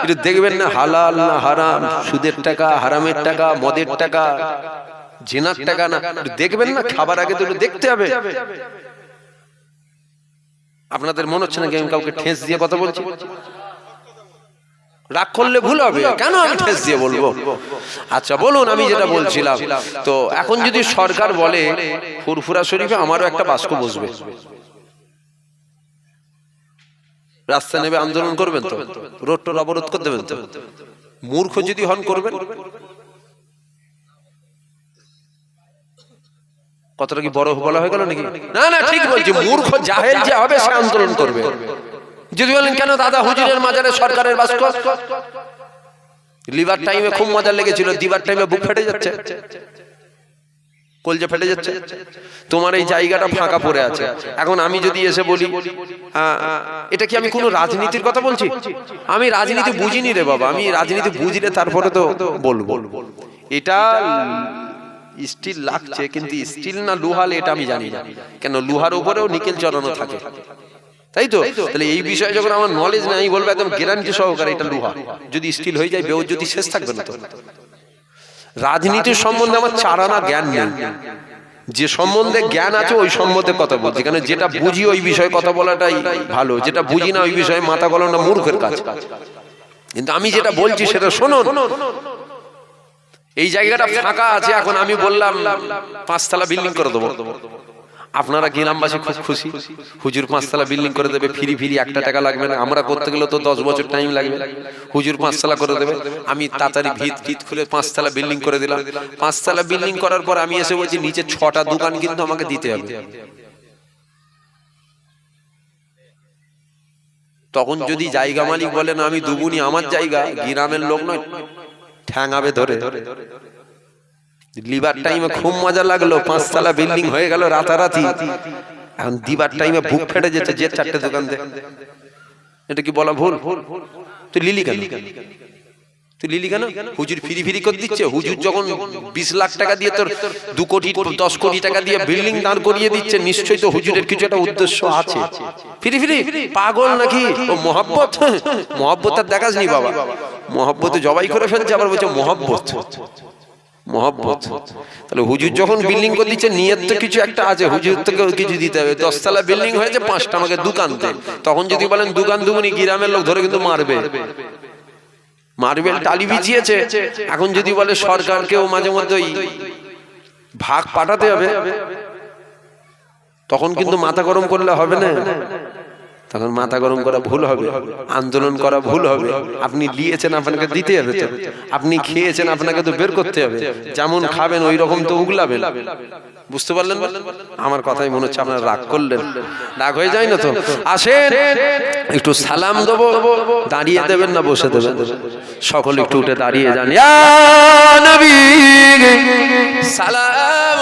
এটা দেখবেন না হালাল না হারাম, সুদের টাকা, হারামের টাকা, মদের টাকা, জিনার টাকা না, দেখবেন না। খাবার আগে তো দেখতে হবে। আপনাদের মনে হচ্ছে নাকি আমি কাউকে ঠেস দিয়ে কথা বলছি? রাগ করলে ভুল হবে, কেন আমি ঠেস দিয়ে বলবো? আচ্ছা বলুন, আমি যেটা বলছিলাম, তো এখন যদি সরকার বলে ফুরফুরা শরীফে আমারও একটা বাস্ক বসবে, রাস্তা নেবে আন্দোলন করবেন তো? রোড টোড অবরোধ করে দেবেন তো? মূর্খ যদি হন করবেন? কতটা কি বড় বলা হয়ে গেল নাকি? না না, ঠিক বলছি, মূর্খ জাহেল যে হবে সে আন্দোলন করবে। যদি বলেন কেন দাদা হুজুরের মাজারে সরকারের বাস্ক, লিভার টাইমে খুব মজা লেগেছিল, দিবার টাইমে বুক ফেটে যাচ্ছে, কলজা ফেটে যাচ্ছে। তোমার এই জায়গাটা ফাঁকা পড়ে আছে। এখন আমি যদি এসে বলি, এটা কি আমি কোনো রাজনীতির কথা বলছি? আমি রাজনীতি বুঝিনি রে বাবা, আমি রাজনীতি বুঝলে তারপরে তো বলবো। এটা স্টিল লাগছে, কিন্তু স্টিল না লোহালে এটা আমি জানি না, কেন লোহার উপরেও নিকেল চড়ানো থাকে, তাই তো? তাহলে এই বিষয়ে যখন আমার নলেজ নেই, আমি বলবো একদম গ্যারান্টি সহকারে এটা লোহা। যদি স্টিল হয়ে যায় বেওজ্জতি শেষ থাকবে না তো। রাজনীতির সম্বন্ধে আমার চারানা জ্ঞান নেই, যে সম্বন্ধে জ্ঞান আছে ওই সম্বন্ধে কথা বলছি, কারণ যেটা বুঝি ওই বিষয়ে কথা বলাটাই ভালো, যেটা বুঝি না ওই বিষয়ে মাথা গলানো মূর্খের কাজ। কিন্তু আমি যেটা বলছি সেটা শুনুন। এই জায়গাটা ফাঁকা আছে, এখন আমি বললাম 5 তলা বিল্ডিং করে দেবো, আপনারা গ্রামবাসী খুব খুশি, হুজুর 5 তলা বিল্ডিং করে দেবে, ফ্রি 1 টাকা লাগবে না, আমরা করতে গেলে তো 10 বছর টাইম লাগবে, হুজুর 5 তলা করে দেবে। আমি তাড়াতাড়ি ভিত খুলে 5 তলা বিল্ডিং করে দিলাম। 5 তলা বিল্ডিং করার পর আমি এসে বলছি নিচে 6টা দোকান কিন্তু আমাকে দিতে হবে। তখন যদি জায়গা মালিক বলে না আমি দুবুনি আমার জায়গা, গ্রামের লোক নয় ঠ্যাঙাবে ধরে। লিভার টাইমে খুব মজা লাগলো, 5 তলা বিল্ডিং হয়ে গেল রাতারাতি। এখন দিবার টাইমে বুক ফেটে যেতে, যে 4টে দোকান দে, এটা কি বলা ভুল? তুই লিলি কেন? তুই লিলি কেন? হুজুর ফ্রি করে দিচ্ছে। হুজুর যখন 20 লাখ টাকা দিয়ে তোর 2 কোটি 10 কোটি টাকা দিয়ে বিল্ডিং দাঁড় করিয়ে দিচ্ছে, নিশ্চয়ই তো হুজুরের কিছু একটা উদ্দেশ্য আছে। ফ্রি পাগল নাকি? ও মহব্বত, মহব্বত আর দেখাসনি বাবা, মহব্বতে জবাই করে ফেলছে, আবার বলছে মহব্বত। তাহলে হুজুর যখন বিল্ডিং করে দিচ্ছে নিয়ত তো কিছু একটা আছে, হুজুর থেকে কিছু দিতে হবে। 10 তলা বিল্ডিং হয়েছে, 5টা আমাকে দোকান দেন। তখন যদি বলেন দোকান দুমুনি, গ্রামের লোক ধরে কিন্তু মারবে, মার্বেল টালি বিছিয়েছে। এখন যদি বলে সরকারকেও মাঝে মধ্যে ভাগ পাঠাতে হবে, তখন কিন্তু মাথা গরম করলে হবে না, তখন মাথা গরম করা ভুল হবে, আন্দোলন করা ভুল হবে। আপনি নিয়েছেন, আপনাকে দিতে হবে, আপনি খেয়েছেন, আপনাকে তো বের করতে হবে। যেমন খাবেন ওই রকম তো উগলাবেন। বুঝতে পারলেন? আমার কথাই মনে হচ্ছে আপনারা রাগ করলেন, রাগ হয়ে যায় না তো? আসেন একটু সালাম দেবো, দাঁড়িয়ে দেবেন না বসে দেবেন? সকলে একটু উঠে দাঁড়িয়ে যান। ইয়া নবী সালাম।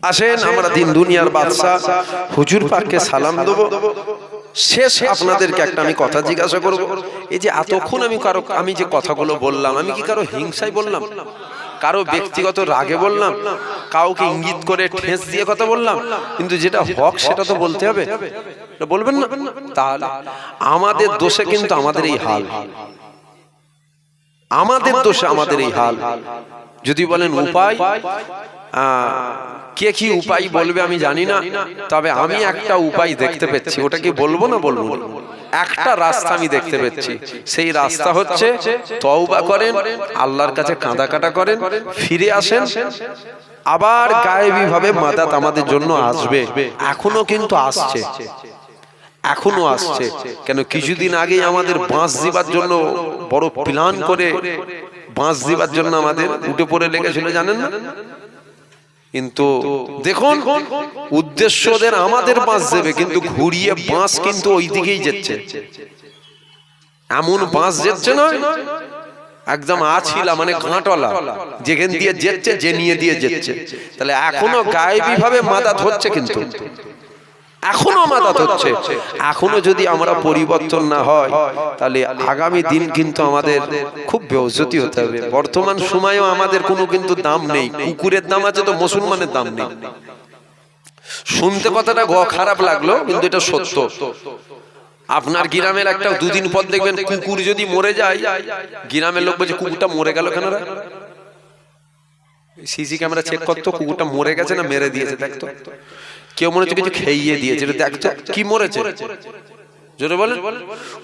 আসেন আমরা দিন দুনিয়ার বাদশা হুজুর পাককে সালাম দেব। শেষ আপনাদেরকে একটা আমি কথা জিজ্ঞাসা করব। এই যে এতক্ষণ আমি যে কথাগুলো বললাম, আমি কি কারো হিংসায় বললাম? কারো ব্যক্তিগত রাগে বললাম? কাউকে ইঙ্গিত করে ঠেস দিয়ে কথা বললাম? কিন্তু যেটা হক সেটা তো বলতে হবে, বলবেন না? তাহলে আমাদের দোষে কিন্তু আমাদের এই হাল, আমাদের দোষে আমাদের এই হাল। যদি বলেন উপায়, কে কি উপায় বলবে আমি জানি না, তবে আমি একটা উপায় দেখতে পেয়েছি। ওটা কি বলবো না বলবো? একটা রাস্তা আমি দেখতে পেয়েছি, সেই রাস্তা হচ্ছে তওবা করেন, আল্লাহর কাছে কাঁদাকাটা করেন, ফিরে আসেন, আবার গায়েবী ভাবে মাদাত আমাদের জন্য আসবে। এখনো কিন্তু আসছে, এখনো আসছে। কেন কিছুদিন আগেই আমাদের বাঁশ দিবার জন্য বড় প্ল্যান করে বাঁশ দিবার জন্য আমাদের উঠে পড়ে লেগেছিল, জানেন না? কিন্তু দেখুন উদ্দেশ্য ওদের আমাদের বাঁশ দেবে, কিন্তু ঘুরিয়ে বাঁশ কিন্তু ওই দিকেই যাচ্ছে। এমন বাঁশ যাচ্ছে না একদম আছিলা, মানে কাঁটলা, যেখান দিয়ে যাচ্ছে যে নিয়ে দিয়ে যাচ্ছে। তাহলে এখনো গায়েবী ভাবে মাদাত হচ্ছে, কিন্তু এখনো মাদাত হচ্ছে। এখনো যদি আমরা পরিবর্তন না হয়, তাহলে আগামী দিন কিন্তু আমাদের খুব বেইজ্জতি হতে হবে। বর্তমান সময়েও আমাদের কোনো কিন্তু দাম নেই। কুকুরের দাম আছে তো মুসলমানের দাম নেই। শুনতে কথাটা খারাপ লাগলো, কিন্তু এটা সত্য। আপনার গ্রামের একটা 2 দিন পর দেখবেন কুকুর যদি মরে যায়, গ্রামের লোক বলছে কুকুরটা মরে গেল কেন রে? সিসি ক্যামেরা চেক করতো, কুকুরটা মরে গেছে না মেরে দিয়েছে দেখতো। কেউ মনে হচ্ছে কিছু খেয়ে দিয়েছে, দেখতো কি মরেছে। জোরে বলেন,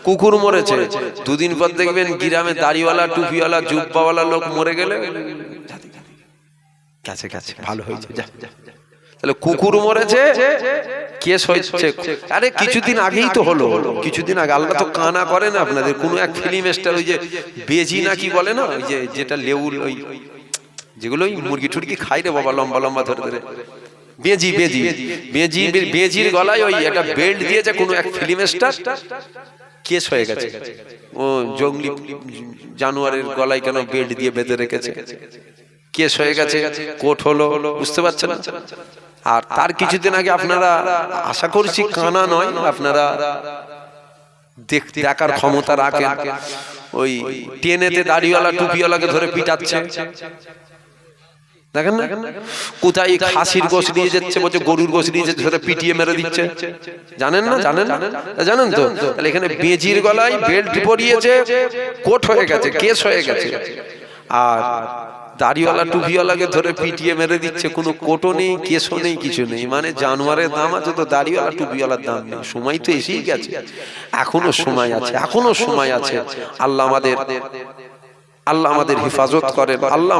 কুকুর মরেছে। 2 দিন পর দেখবেন গ্রামে দাড়িওয়ালা, টুপিওয়ালা, জুব্বাওয়ালা লোক মরে গেলে কাছে কাছে ভালো হয়েছে, যা। তাহলে কুকুর মরেছে কেস হচ্ছে, আরে কিছুদিন আগেই তো হলো, কিছুদিন আগে। আল্লাহ তো কানা করে না আপনাদের। কোন এক ফিল্ম স্টার ওই যে বেজি না কি বলে না, ওই যে যেটা লেউল, ওই যেগুলো ওই মুরগি টুরগি খাই রে বাবা, লম্বা লম্বা ধরে ধরে, বেজি বেজি বেজি বেজির গলায় ওই একটা বেল্ট দিয়েছে কোন এক ফিল্ম স্টার, কেস হয়ে গেছে। ও জঙ্গলি জানোয়ারের গলায় কেন বেল্ট দিয়ে বেঁধে রেখেছে, কেস হয়ে গেছে, কোর্ট হলো, বুঝতে পারছেন না? আর তার কিছুদিন আগে আপনারা, আশা করছি কানা নয়, আপনারা দেখার ক্ষমতা রাখেন, ওই ট্রেনেতে দাড়িওয়ালা টুপিওয়ালাকে ধরে পিটাচ্ছে, দেখেন না? কোথায় খাসির গোশ নিয়ে যাচ্ছে, বলছে গরুর গোশ নিয়ে যাচ্ছে, ধরে পিটিয়ে মেরে দিচ্ছে, জানেন না? জানেন জানেন তো? তাহলে এখানে বেজির গলায় বেল্ট পরিয়েছে, কোর্ট হয়ে গেছে, কেস হয়ে গেছে। আর দাড়িওয়ালা টুপিওয়ালাকে ধরে পিটিয়ে মেরে দিচ্ছে, কোনো কোর্টও নেই, কেসও নেই, কিছু নেই। মানে জানোয়ারের দাম আছে তো দাড়িওয়ালা টুপিওয়ালার দাম নেই। সময় তো এসেই গেছে, এখনো সময় আছে, এখনো সময় আছে। আল্লাহ আমাদের হেফাজত করেন। আল্লাহ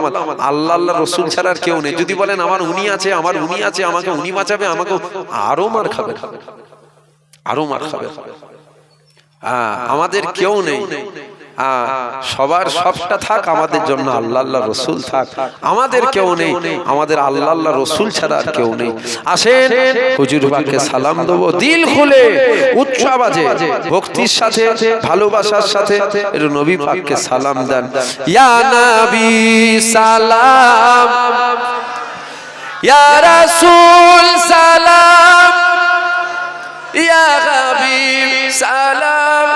আল্লাহ রসুল ছাড়া আর কেউ নেই। যদি বলেন আমার উনি আছে, আমার উনি আছে, আমাকে উনি বাঁচাবে, আমাকে আরো মার খাবে, আরো মার খাবে। আমাদের কেউ নেই, সবার সবটা থাক, আমাদের জন্য আল্লাহ রসুল থাক। আমাদের কেউ নেই, আমাদের আল্লাহ রসুল ছাড়া আর কেউ নেই। আসেন হুজুর পাককে সালাম দেবো, দিল খুলে উচ্চ আওয়াজে ভক্তির সাথে, ভালোবাসার সাথে এর নবী পাককে সালাম দেন। ইয়া নবী সালাম, ইয়া রাসূল সালাম, ইয়া হাবিব সালাম,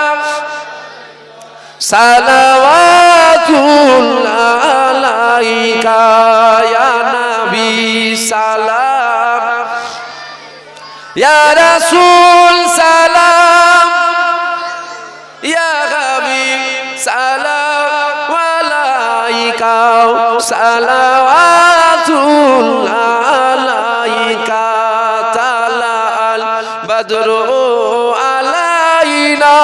সালাওয়াতুল্লাহ আলাইকা ইয়া নবী সালাম, ইয়া রাসূল সালাম, ইয়া হাবিব সালাম আলাইকা, সালাওয়াতুল্লাহ আলাইকা, তালাল বদরু আলাইনা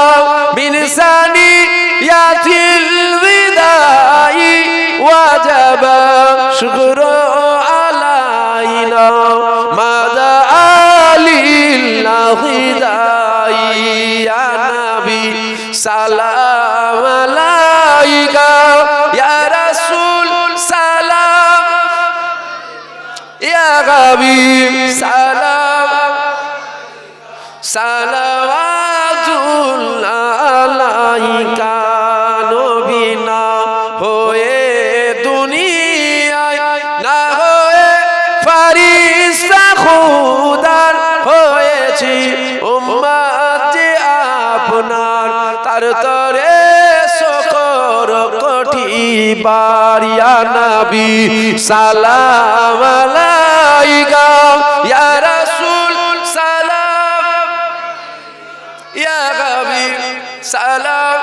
মিন সানিয়াতিল বিদাই, ওয়াজাবা শুকরু আলাইনা মাদা আলিল্লাহি দাই, ইয়া নবী সালাম আলাইকা, ইয়া রাসূল সালাম, ইয়া হাবিব সালাম, সালাওয়াতুল্লাহ আলাইকা। নবী না হয়ে দুনিয়ায়, না হয়ে ফারিস্তা খুদার হয়েছি উম্মত আপনার, তার তরে শকর কোটি বার, ইয়া নবী সালাম আলাইকা, ইয়া রাসূল সালাম, ইয়া হাবিব সালাম,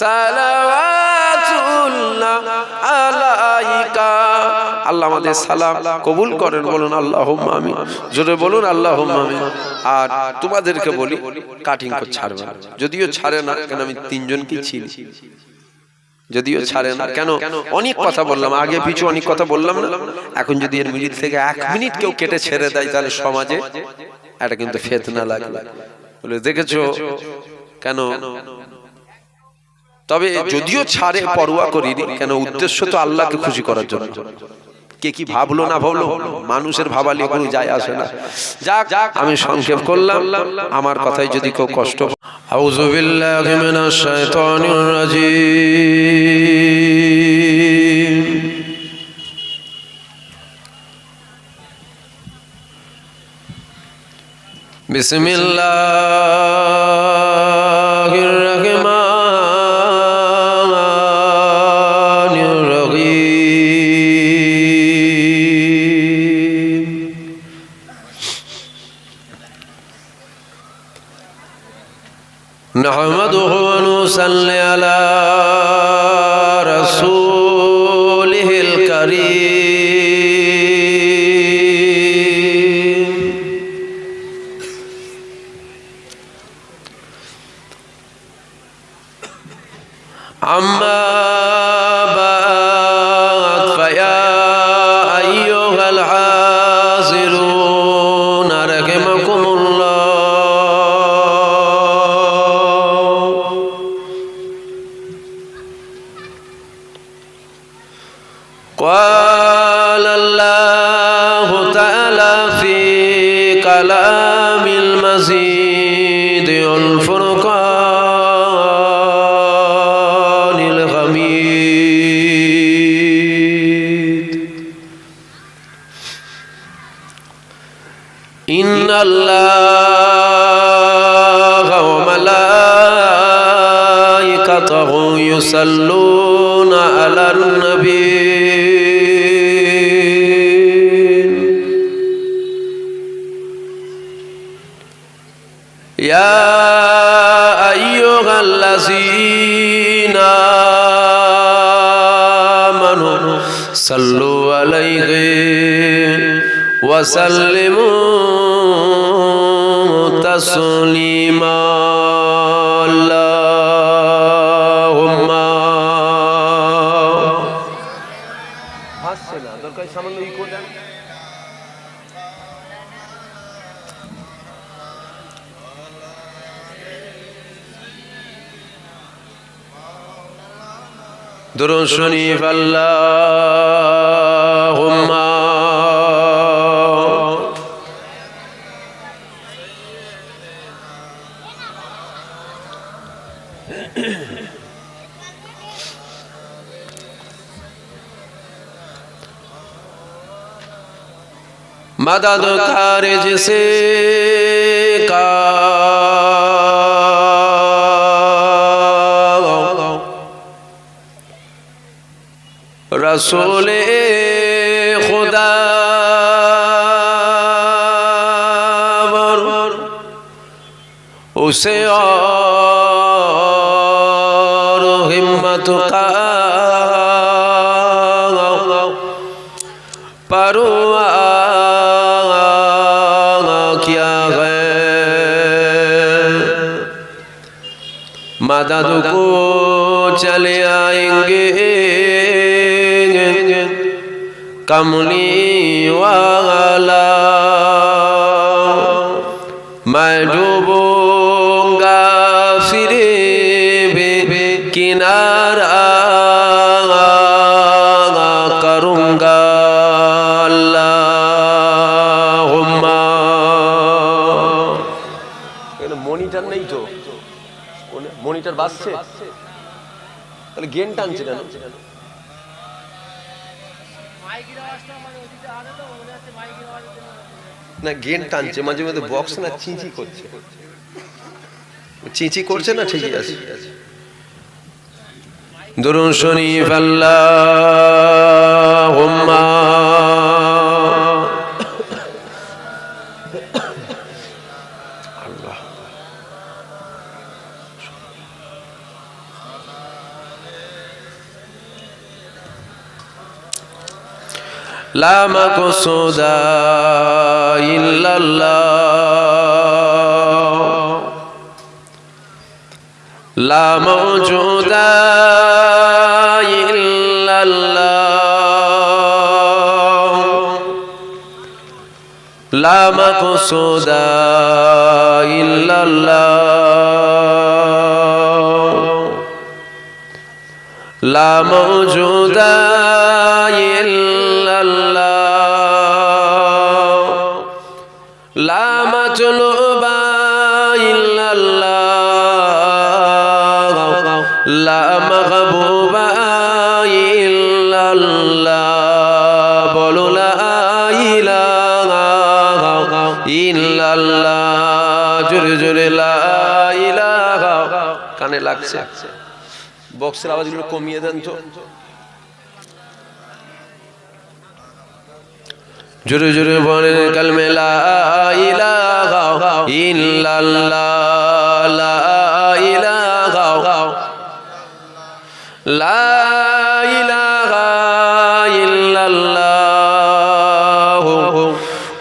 সালাওয়াতুল্লাহ আলাইকা। আল্লাহ আমাদের সালাম কবুল করেন, বলুন আল্লাহুম্মা আমিন, জোরে বলুন আল্লাহুম্মা আমিন। আর তোমাদেরকে বলি কাটিং করে ছাড়বে, যদিও ছাড়ে না, কেন আমি তিনজনকে চিনি, যদিও ছাড়ে না, কেন অনেক কথা বললাম, আগে পিছু অনেক কথা বললাম না। এখন যদি এর মিনিট থেকে 1 মিনিট কেউ কেটে ছেড়ে দেয়, তাহলে সমাজে এটা কিন্তু ফিতনা লাগবে, বলে দেখেছো কেন। তবে যদিও ছাড়ে পরোয়া করিনি, কেন উদ্দেশ্য তো আল্লাহকে খুশি করার জন্য। কে কি ভাবলো না ভাবলো মানুষের ভাবালি কোনো যায় আসে না। যাক, আমি সংক্ষেপ করলাম, আমার কথাই যদি কেউ কষ্ট। আউযু বিল্লাহি মিনাশ শাইতানির রাজীম, বিসমিল্লাহির রহমানির রহিম। নাহমাদুহু ওয়া নুসাল্লি আলা রাসূলিহিল কারীম। আম্মা বা'দ, ফায়া আইয়ুহাল ইউসাল্লুনা আলান নবী ইয়া আইয়ুহাল্লাযীনা আমানু সাল্লু আলাইহি ওয়া সাল্লিমু তাসলিমা আল্লাহুম্মা হাসছে না দরকার সামান্য ইকো দেন দুরূদ শরীফ আল্লাহুম্মা मदद करे जिसे का रसूले खुदा उसे और हिम्मत का परवा क्या है मदद को चले आएंगे कमली वाला मैं डूबूंगा फिर भी किनारा करूंगा अल्लाहुम्मा মনিটর নেই তো মনিটর বাজছে তাহলে গেন টানছে কেন না গেন টানছে মাঝে মাঝে বক্স না চিঁচি করছে চিঁচি করছে না ঠিকই আছে দুরূদ শরীফ আল্লাহুম্মা আল্লাহ লা মাকসুদা ইল্লাল্লাহ লা মাওজুদা ইল্লাল্লাহ লা মাকসুদা ইল্লাল্লাহ লা মাওজুদা লা মাতলুবা ইল্লাল্লাহ লা মাহবুবা ইল্লাল্লাহ বলো লা ইলাহা ইল্লাল্লাহ জোরে জোরে লা ইলাহা কানে লাগছে বক্সের আওয়াজগুলো কমিয়ে দেন তো জোরে জোরে বলেন কালমে লা ইলাহা ইল্লাল্লাহ লা ইলাহা লা ইলাহা ইল্লাল্লাহ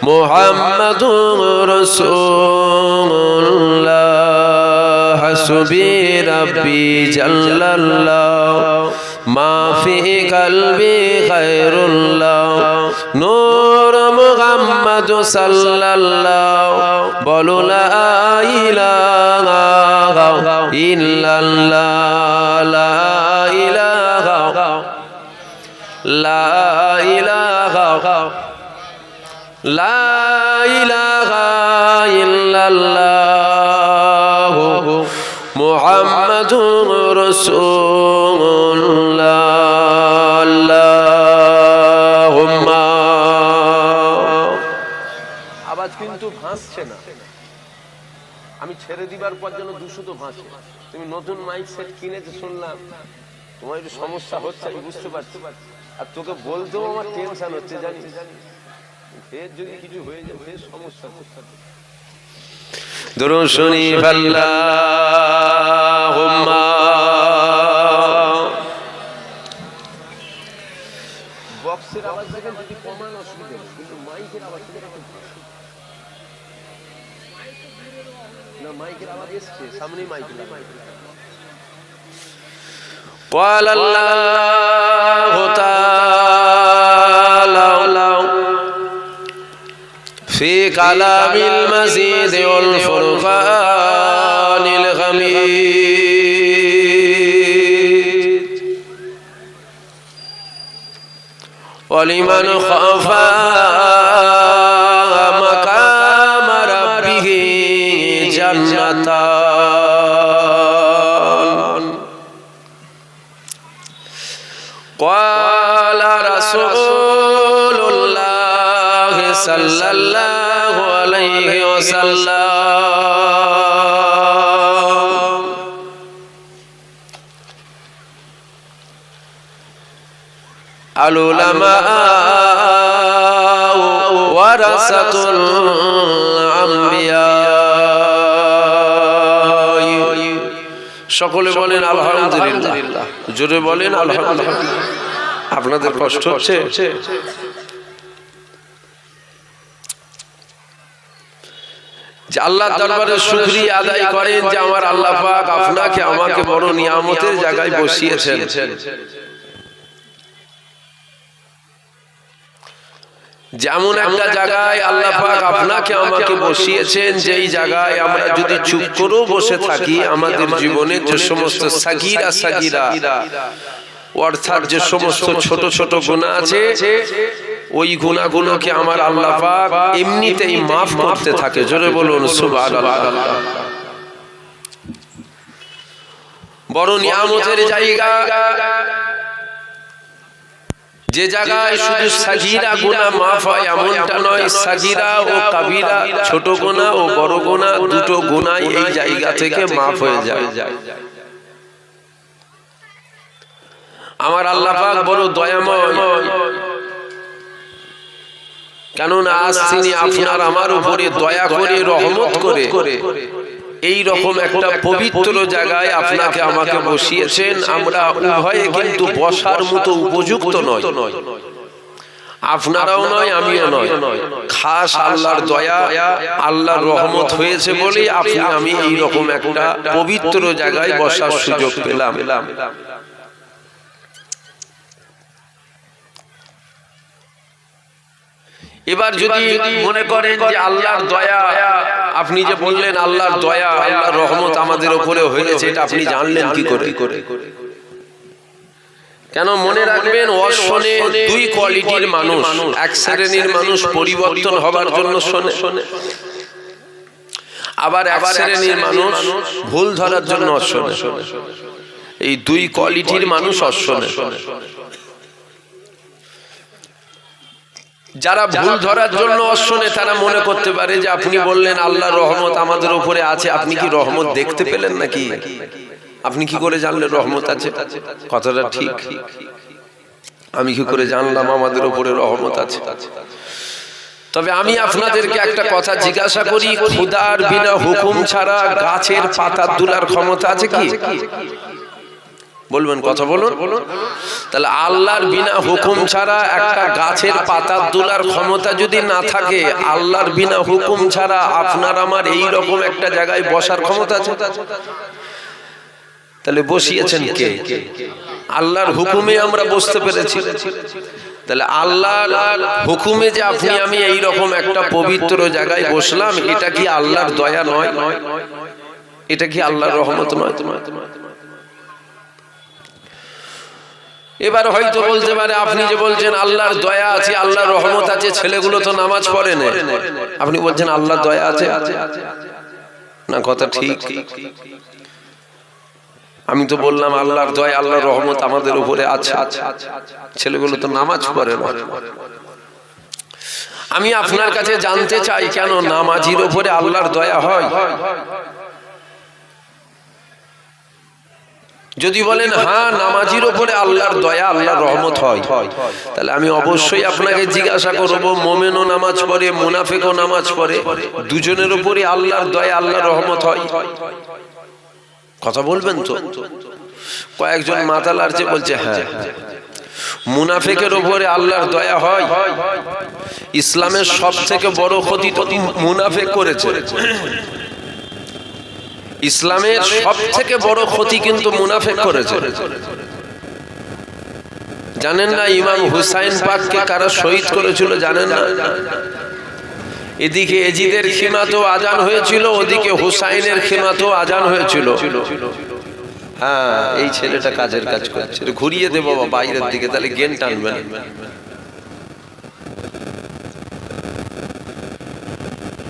মুহাম্মাদুর রাসূলুল্লাহ হাসবি রাব্বি জাল্লাল্লাহ মা ফি কলবি খায়রুল্লাহ নূর মুহাম্মদ সাল্লাল্লাহ বলো লা ইলাহা ইল্লাল্লাহ লা ইলাহা লা ইলাহা লা ইলাহা ইল্লাল্লাহ মুহাম্মাদুর রাসূলুল্লাহ আল্লাহুম্মা আওয়াজ কিন্তু ভাসছে না আমি ছেড়ে দিবার পর যেন দুশো তো ভাসে তুমি নতুন মাইক সেট কিনেছে শুনলাম তোমার একটু সমস্যা হচ্ছে আমি বুঝতে পারছি, আর তোকে বলতেও আমার টেনশন হচ্ছে জানিস, ফের যদি কিছু হয়ে যায় ফের সমস্যা। দরুদ শরীফ আল্লাহুম্মা বক্সের আওয়াজ দেখেন যদি কমান অসুবিধা নেই, কিন্তু মাইকের আওয়াজ না, মাইকের আওয়াজ এসছে সামনে, মাইকের قال الله تعالى في كلام المزيد والفرقان الحميد ولمن خاف مقام ربه جنتان قال رسول الله صلى الله عليه وسلم العلماء ورثة الأنبياء সকলে বলেন আলহামদুলিল্লাহ, জোরে বলেন আলহামদুলিল্লাহ। আপনাদের কষ্ট হচ্ছে? যে আল্লাহর দরবারে শুকরিয়া আদায় করেন যে আমার আল্লাহ পাক আপনাকে আমাকে বড় নিয়ামতের জায়গায় বসিয়েছেন। যেমন একটা জায়গায় আল্লাহ পাক আপনাকে আমাকে বসিয়েছেন, যেই জায়গায় আমরা যদি চুপ করেও বসে থাকি আমাদের জীবনে যে সমস্ত সাগীরা অর্থাৎ যে সমস্ত ছোট ছোট গুনাহ আছে ওই গুনাহগুলোকে আমার আল্লাহ পাক এমনিতেই মাফ করতে থাকে। জোরে বলুন সুবহানাল্লাহ। বড় নিয়ামতের জায়গা, যে জায়গায় শুধু সাগীরা গুনাহ মাফ হয় এমনটা নয়, সাগীরা ও কাবীরা, ছোট গুনাহ ও বড় গুনাহ দুটো গুনাহ এই জায়গা থেকে মাফ হয়ে যায়। আমার আল্লাহ পাক বড় দয়াময়, কেননা আজ তিনি আপনার আমার উপরে দয়া করে রহমত করে এই রকম একটা পবিত্র জায়গায় আপনাকে আমাকে বসিয়েছেন। আমরা উভয়ে কিন্তু বসার মতো উপযুক্ত নয়, আপনারাও নয় আমিও নয়, খাস আল্লাহর দয়া আল্লাহর রহমত হয়েছে বলেই আপনি আমি এই রকম একটা পবিত্র জায়গায় বসার সুযোগ পেলাম। এবার যদি মনে করেন যে আল্লাহর দয়া, আপনি যে বললেন আল্লাহর দয়া আল্লাহর রহমত আমাদের উপরে হয়েছে, এটা আপনি জানলেন কি করে? কেন মনে রাখবেন, অশোনে দুই কোয়ালিটির মানুষ, এক শ্রেণীর মানুষ পরিবর্তন হবার জন্য শোনে, আবার এক শ্রেণীর মানুষ ভুল ধরার জন্য অশোনে। এই দুই কোয়ালিটির মানুষ অশোনে। যারা ভুল ধরার জন্য অশোনে তারা মনে করতে পারে যে আপনি বললেন আল্লাহর রহমত আমাদের উপরে আছে, আপনি কি রহমত দেখতে পেলেন নাকি? আপনি কি করে জানলেন রহমত আছে? কথাটা ঠিক। আমি কি করে জানলাম আমাদের উপরে রহমত আছে? তবে আমি আপনাদেরকে একটা কথা জিজ্ঞাসা করি, খোদার বিনা হুকুম ছাড়া গাছের পাতা তোলার ক্ষমতা আছে কি? বলবেন, কথা বলুন। তাহলে আল্লাহর বিনা হুকুম ছাড়া একটা গাছের পাতা তোলার ক্ষমতা যদি না থাকে, আল্লাহর বিনা হুকুম ছাড়া আপনার আমার এই রকম একটা জায়গায় বসার ক্ষমতা আছে? তাহলে বসিয়েছেন কে? আল্লাহর হুকুমে আমরা বসতে পেরেছি। তাহলে আল্লাহর হুকুমে যে আপনি আমি এই রকম একটা পবিত্র জায়গায় বসলাম, এটা কি আল্লাহর দয়া নয়? এটা কি আল্লাহর রহমত নয়? এবার হয়তো বলতে পারে, আপনি যে বলছেন আল্লাহর দয়া আছে আল্লাহর রহমত আছে, ছেলেগুলো তো নামাজ পড়ে না, আপনি বলছেন আল্লাহর দয়া আছে না? কথা ঠিক। আমি তো বললাম আল্লাহর দয়া আল্লাহর রহমত আমাদের উপরে আছে, ছেলেগুলো তো নামাজ পড়ে না। আমি আপনার কাছে জানতে চাই, কেন নামাজির উপরে আল্লাহর দয়া হয়? যদি বলেন হ্যাঁ নামাজির উপরে আল্লাহর দয়া আল্লাহর রহমত হয়, তাহলে আমি অবশ্যই আপনাকে জিজ্ঞাসা করব, মোমেনও নামাজ পড়ে মুনাফিকও নামাজ পড়ে, দুজনের উপরে আল্লাহর দয়া আল্লাহর রহমত হয়? কথা বলবেন তো? কয়েকজন মাথা লাড়ছে, বলছে হ্যাঁ মুনাফিকের উপরে আল্লাহর দয়া হয়। ইসলামের সবথেকে বড় ক্ষতি তো মুনাফিক করেছে। ইসলামের সবথেকে বড় ক্ষতি কিন্তু মুনাফিক করেছে। জানেন না ইমাম হুসাইন পাককে কারা শহীদ করেছিল জানেন না? এদিকে এজিদের খিমাতেও আজান হয়েছিল, ওদিকে হুসাইনের খিমাতেও আজান হয়েছিল। হ্যাঁ, এই ছেলেটা কাজের কাজ করছে, ঘুরিয়ে দে বাবা বাইরের দিকে, তাহলে গেন টানবে না।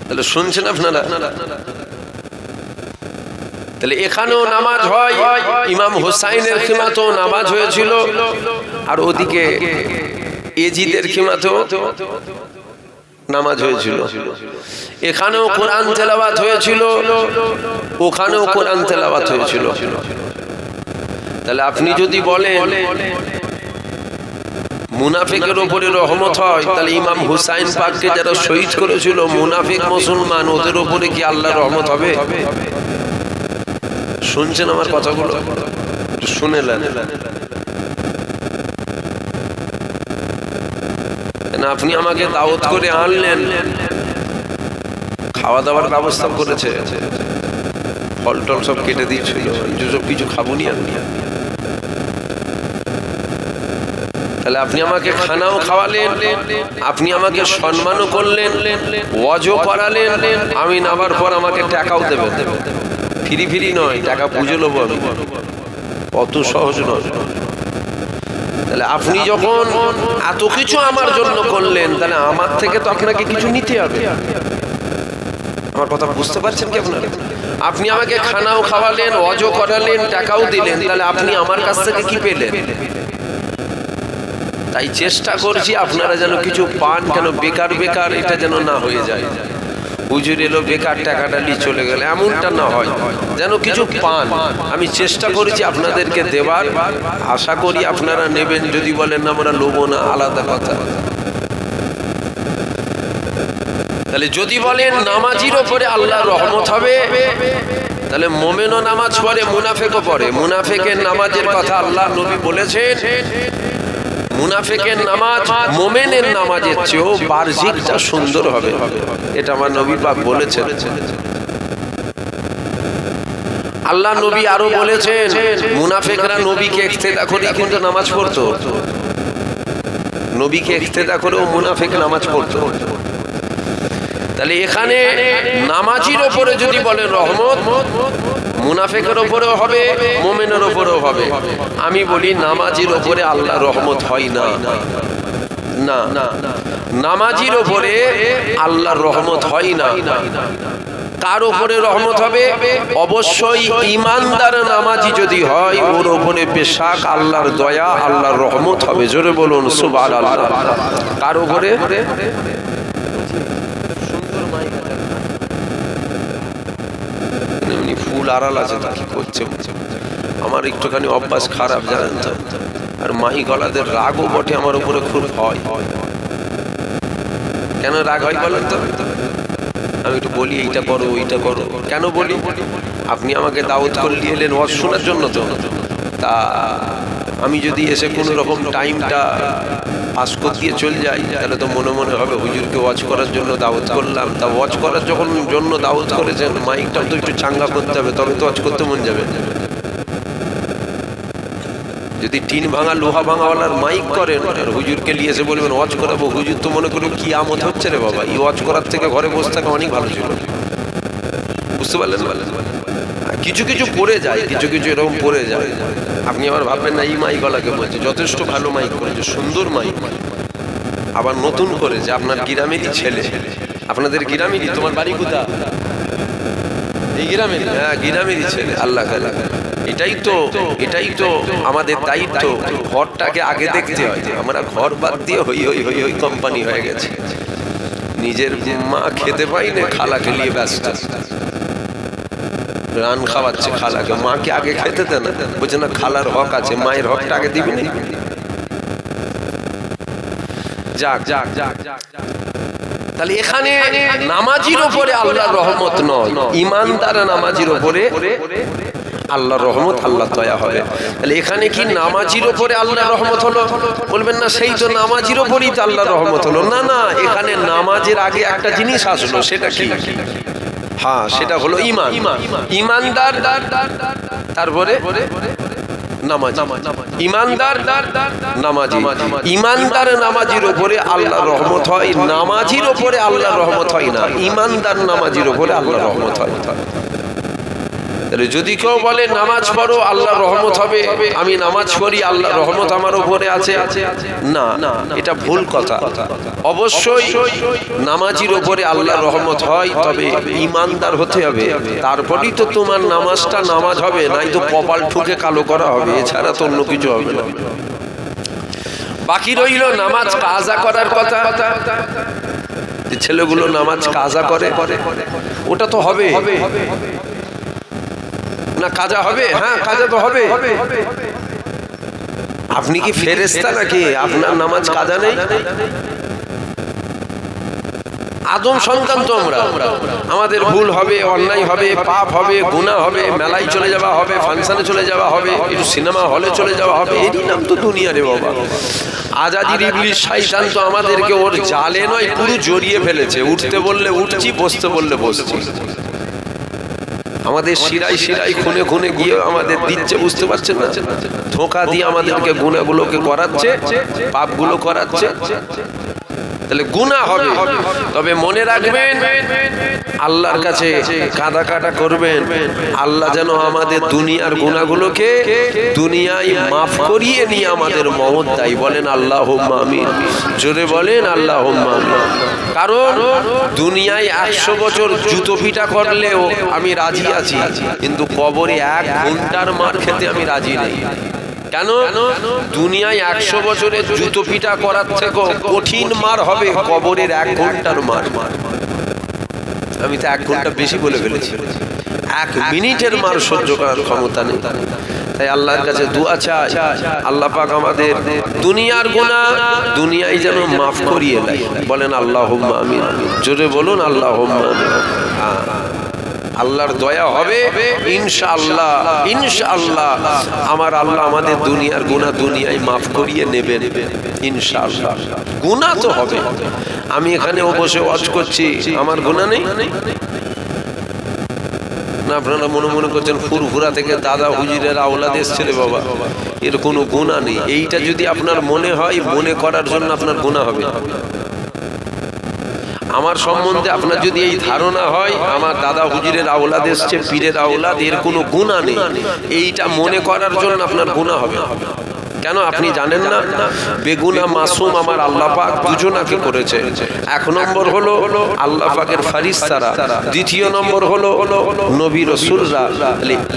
তাহলে শুনছেন আপনারা? তাহলে এখানেও নামাজ হয়, ইমাম হুসাইনের খিমাতেও নামাজ হয়েছিল, আর ওদিকে এজিদের খিমাতেও নামাজ হয়েছিল। এখানেও কোরআন তেলাওয়াত হয়েছিল, ওখানেও কোরআন তেলাওয়াত হয়েছিল। তাহলে আপনি যদি বলেন মুনাফিকের উপরে রহমত হয়, তাহলে ইমাম হুসাইন পাককে যারা শহীদ করেছিল মুনাফিক মুসলমান, ওদের উপরে কি আল্লাহর রহমত হবে? শুনছেন আমার কথাগুলো? শুনে নেন। আপনি আমাকে দাওয়াত করে আনলেন, খাওয়া দাওয়ার ব্যবস্থা করেছে, ফল টল সব কেটে দিয়েছিল, সব কিছু খাবো নি আমি। তাহলে আপনি আমাকে খানাও খাওয়ালেন, আপনি আমাকে সম্মানও করলেন, ওয়াজও করালেন, আমি নামার পর আমাকে টাকাও দেবেন। ফিরি ফিরি নয়, টাকা বুঝে নেবো আমি, অত সহজ নয়। তাহলে আপনি যখন এত কিছু আমার জন্য করলেন, তাহলে আমার থেকে তো আপনাকে কিছু নিতে হবে। আমার কথা বুঝতে পারছেন কি আপনারা? আপনি আমাকে খানাও খাওয়ালেন, ওয়াজও করালেন, টাকাও দিলেন, তাহলে আপনি আমার কাছ থেকে কি পেলেন? তাই চেষ্টা করছি আপনারা যেন কিছু পান, কেন বেকার বেকার এটা যেন না হয়ে যায়। হুজুর এলো বেকার টাকাটা নিয়ে চলে গেল, এমনটা না হয়, যেন কিছু পান। আমি চেষ্টা করেছি আপনাদেরকে দেবার, আশা করি আপনারা নেবেন। যদি বলেন আমরা লোবো না, আলাদা কথা। তাহলে যদি বলেন নামাজির ওপরে আল্লাহর রহমত হবে, তাহলে মোমেনও নামাজ পড়ে মুনাফিকও পড়ে। মুনাফিকের নামাজের কথা আল্লাহ নবী বলেছেন, মুনাফিকের নামাজ মোমেনের নামাজের চেয়েও বাহ্যিকটা সুন্দর হবে, এটা আমার নবী পাক বলেছেন। আল্লাহ নবী আরো বলেছেন, মুনাফিকরা নবীকে ইক্তেদা করে কিন্তু নামাজ পড়তো, নবীকে ইক্তেদা করেও মুনাফিক নামাজ পড়তো। তাহলে এখানে নামাজির ওপরে যদি বলেন রহমত, মুনাফিকের ওপরেও হবে, মুমিনের ওপরেও হবে। আমি বলি নামাজির ওপরে আল্লাহ রহমত হয় না, না, নামাজির ওপরে আল্লাহর রহমত হয় না। কার ওপরে রহমত হবে? অবশ্যই ইমানদার নামাজি যদি হয়, ওর ওপরে বেশাক আল্লাহর দয়া আল্লাহর রহমত হবে। জোরে বলুন সুবহানাল্লাহ। কার ওপরে? ফুল আড়াল আছে, তা কি করছে? আমার একটুখানি অভ্যাস খারাপ জানেন তো, আর মাই গলাদের রাগও বটে আমার উপরে খুব হয়। কেন রাগ হয় বলেন তো? আমি একটু বলি এইটা করো ওইটা করো, কেন বলি? আপনি আমাকে দাওয়াত করে নিয়ে এলেন ওয়াজ শোনার জন্য, তো তা আমি যদি এসে কোনো রকম টাইমটা পাস করে দিয়ে চলে যাই, তাহলে তো মনে মনে হবে হুজুরকে ওয়াজ করার জন্য দাওয়াত করলাম। তা ওয়াজ করার যখন জন্য দাওয়াত করেছেন, মাইকটাও তো একটু চাঙ্গা করতে হবে, তবে তো ওয়াজ করতে মন যাবে। যদি টিন ভাঙা লোহা ভাঙাওয়ালার মাইক করেন আর হুজুরকে নিয়ে এসে বলবেন ওয়াজ করাবো, হুজুর তো মনে করেন কি আমত হচ্ছে রে বাবা, এই ওয়াজ করার থেকে ঘরে বসে থাকা অনেক ভালো ছিল। বুঝতে পারলেন? কিছু কিছু পড়ে যায়, কিছু কিছু এরকম পড়ে যায়। আপনি আবার ভাববেন না এই মাইকওয়ালাকে বলছে, যথেষ্ট ভালো মাইক করেছে, সুন্দর মাইক, আবার নতুন করেছে, আপনার গ্রামেরই ছেলে। আপনাদের গ্রামেরই? তোমার বাড়ি কোথায়? এই গ্রামেরই? হ্যাঁ, গ্রামেরই ছেলে। আল্লাহ আল্লাহ, এটাই তো আমাদের দায়িত্ব। ঘরটাকে আগে দেখতে হয়। আমরা ঘর বাদ দিয়ে হই হই হই হই কোম্পানি হয়ে গেছে, নিজের মা খেতে পাই না, খালাকে নিয়ে ব্যস্ত। রান খাওয়াচ্ছে খালাকে, মাকে আগে খেতে দেয় না, বলছে না খালার হক আছে, মায়ের হকটা আগে দিবি না। যাক যাক যাক যাক, তাহলে এখানে নামাজির উপরে আল্লাহর রহমত নয়, ইমানদার নামাজির উপরে আল্লাহর রহমত, আল্লাহ দয়া হবে। তাহলে এখানে কি নামাজির উপরে আল্লাহর রহমত হলো? বলবেন না সেই তো নামাজির উপরেই তো আল্লাহর রহমত হলো। না না, এখানে নামাজের আগে একটা জিনিস আসলো, সেটা কি? হ্যাঁ, সেটা হলো ঈমান। ঈমানদার, তারপরে নামাজি, ঈমানদার নামাজি। ঈমানদার নামাজির উপরে আল্লাহর রহমত হয়, নামাজির উপরে আল্লাহর রহমত হয় না, ঈমানদার নামাজির উপরে আল্লাহর রহমত হয়। যদি কেউ বলে নামাজ পড়ো আল্লাহর রহমত হবে, আমি নামাজ পড়ি আল্লাহর রহমত আমার উপরে আছে, না, এটা ভুল কথা। অবশ্যই নামাজির উপরে আল্লাহর রহমত হয়, তবে ঈমানদার হতে হবে, তারপরেই তো তোমার নামাজটা নামাজ হবে, নাই তো কপাল ঠুকে কালো করা হবে, এছাড়া তো অন্য কিছু হবে না। বাকি রইল নামাজ কাজা করার কথা। যে ছেলেগুলো নামাজ কাজা করে, ওটা তো হবে না, কাজা হবে? হ্যাঁ, কাজা তো হবে। আপনি কি ফেরেশতা নাকি আপনার নামাজ কাজা নেই? আদম সন্তান তো আমরা, আমাদের ভুল হবে, অন্যায় হবে, পাপ হবে, গুনাহ হবে, মেলায় চলে যাওয়া হবে, ফাংশনে চলে যাওয়া হবে, একটু সিনেমা হলে চলে যাওয়া হবে, এরই নাম তো দুনিয়া রে বাবা। আজাদির ইবলিস শয়তান তো আমাদেরকে ওর জালে নয় পুরো জড়িয়ে ফেলেছে, উঠতে বললে উঠছি, বসতে বললে বসছি, আমাদের শিরাই শিরাই খুনে খুনে গিয়ে আমাদের দিচ্ছে, বুঝতে পারছেন না? ধোঁকা দিয়ে আমাদেরকে গুনাহগুলোকে করাচ্ছে, পাপগুলো করাচ্ছে। তাহলে গুনাহ হবে, তবে মনে রাখবেন আল্লাহর কাছে কাঁদা কাটা করবেন, আল্লাহ যেন আমাদের দুনিয়ার গুনাহগুলোকে দুনিয়ায় মাফ করিয়ে নিয়ে আমাদের মহৎ দেয়। বলেন আল্লাহুম্মা আমিন, জোরে বলেন আল্লাহুম্মা আমিন। কারণ দুনিয়ায় 100 বছর জুতো পিটা করলেও আমি রাজি আছি, কিন্তু কবরে 1 ঘন্টার মার খেতে আমি রাজি নেই। কেন? দুনিয়ায় 100 বছরের জুতো পিটা করার থেকে কঠিন মার হবে কবরের 1 ঘন্টার মার। আমি তো 1 ঘন্টা বেশি বলে ফেলেছি, 1 মিনিটের মার সহ্য করার ক্ষমতা নেই। তাই আল্লাহর কাছে দোয়া চাই, আল্লাহ পাক আমাদের দুনিয়ার গুনাহ দুনিয়ায় যেন মাফ করিয়ে দেয়। বলেন আল্লাহুম্মা আমিন, জোরে বলুন আল্লাহুম্মা আমিন। আল্লাহর দয়া হবে ইনশাআল্লাহ, ইনশাআল্লাহ আমার আল্লাহ আমাদের দুনিয়ার গুনাহ দুনিয়ায় মাফ করিয়ে নেবেন ইনশাআল্লাহ। গুনাহ তো হবে, আমি এখানেও বসে ওয়াজ করছি, আমার গুনাহ নেই না? আপনারা মনে মনে করছেন ফুরফুরা থেকে দাদা হুজুরের আওলাদ এসছে রে বাবা, এর কোনো গুনাহ নেই। এইটা যদি আপনার মনে হয়, মনে করার জন্য আপনার গুনাহ হবে। আমার সম্বন্ধে আপনার যদি এই ধারণা হয় আমার দাদা হুজুরের আওলাদ এসছে, পীরের আওলাদ, এর কোনো গুনাহ নেই, এইটা মনে করার জন্য আপনার গুনাহ হবে। কেন আপনি জানেন না? বেগুনা মাসুম আমার আল্লাহ পাক দুজনাকে করেছে। 1 নম্বর হলো আল্লাহ পাকের ফেরেশতারা, দ্বিতীয় নম্বর হলো নবী রাসূলরা।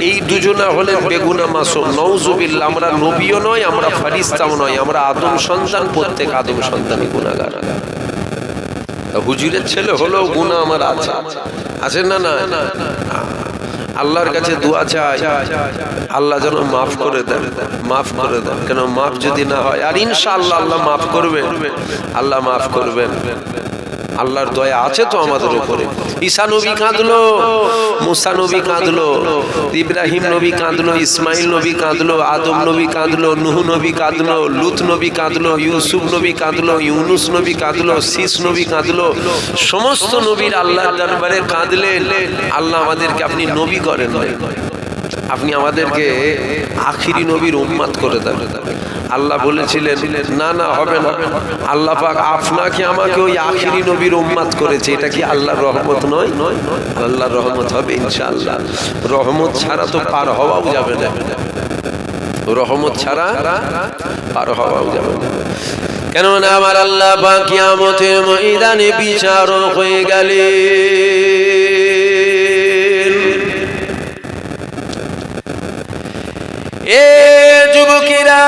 এই দুজনা হলেন বেগুনা মাসুম। নাউজুবিল্লাহ, আমরা নবীও নয়, আমরা ফেরেশতাও নয়, আমরা আদম সন্তান, প্রত্যেক আদম সন্তানই গুনাহগার। হুজুরের ছেলে হলেও গুনাহ আমার আছে, আছে না? না, আল্লাহর কাছে দোয়া চাই আল্লাহ যেন মাফ করে দেন, মাফ করে দেন। কেন মাফ যদি না হয়, আর ইনশাআল্লাহ আল্লাহ মাফ করবেন, আল্লাহ মাফ করবেন, আল্লাহর দয়া আছে তো আমাদের উপরে। ঈসা নবী কাঁদলো, মুসা নবী কাঁদলো, ইব্রাহিম নবী কাঁদলো, ইসমাইল নবী কাঁদলো, আদম নবী কাঁদলো, নূহ নবী কাঁদলো, লূত নবী কাঁদলো, ইউসুফ নবী কাঁদলো, ইউনুস নবী কাঁদলো, শীস নবী কাঁদলো। সমস্ত নবীর আল্লাহর দরবারে কাঁদলেন, আল্লাহ আমাদেরকে আপনি নবী করেন, আপনি আমাদেরকে আখিরি নবীর উম্মত করে দেন। আল্লাহ বলেছিলেন না না হবে না, আল্লাহ পাক আপনাকে আমাকে ওই আখিরি নবীর উম্মত করেছে। এটা কি আল্লাহর রহমত নয়? আল্লাহর রহমত হবে ইনশাআল্লাহ। রহমত ছাড়া তো পার হওয়াও যাবে না, রহমত ছাড়া পার হওয়াও যাবে না। কেননা আমার আল্লাহ পাক কিয়ামতের ময়দানে বিচারক হয়ে গেলেন। এ যুবকেরা,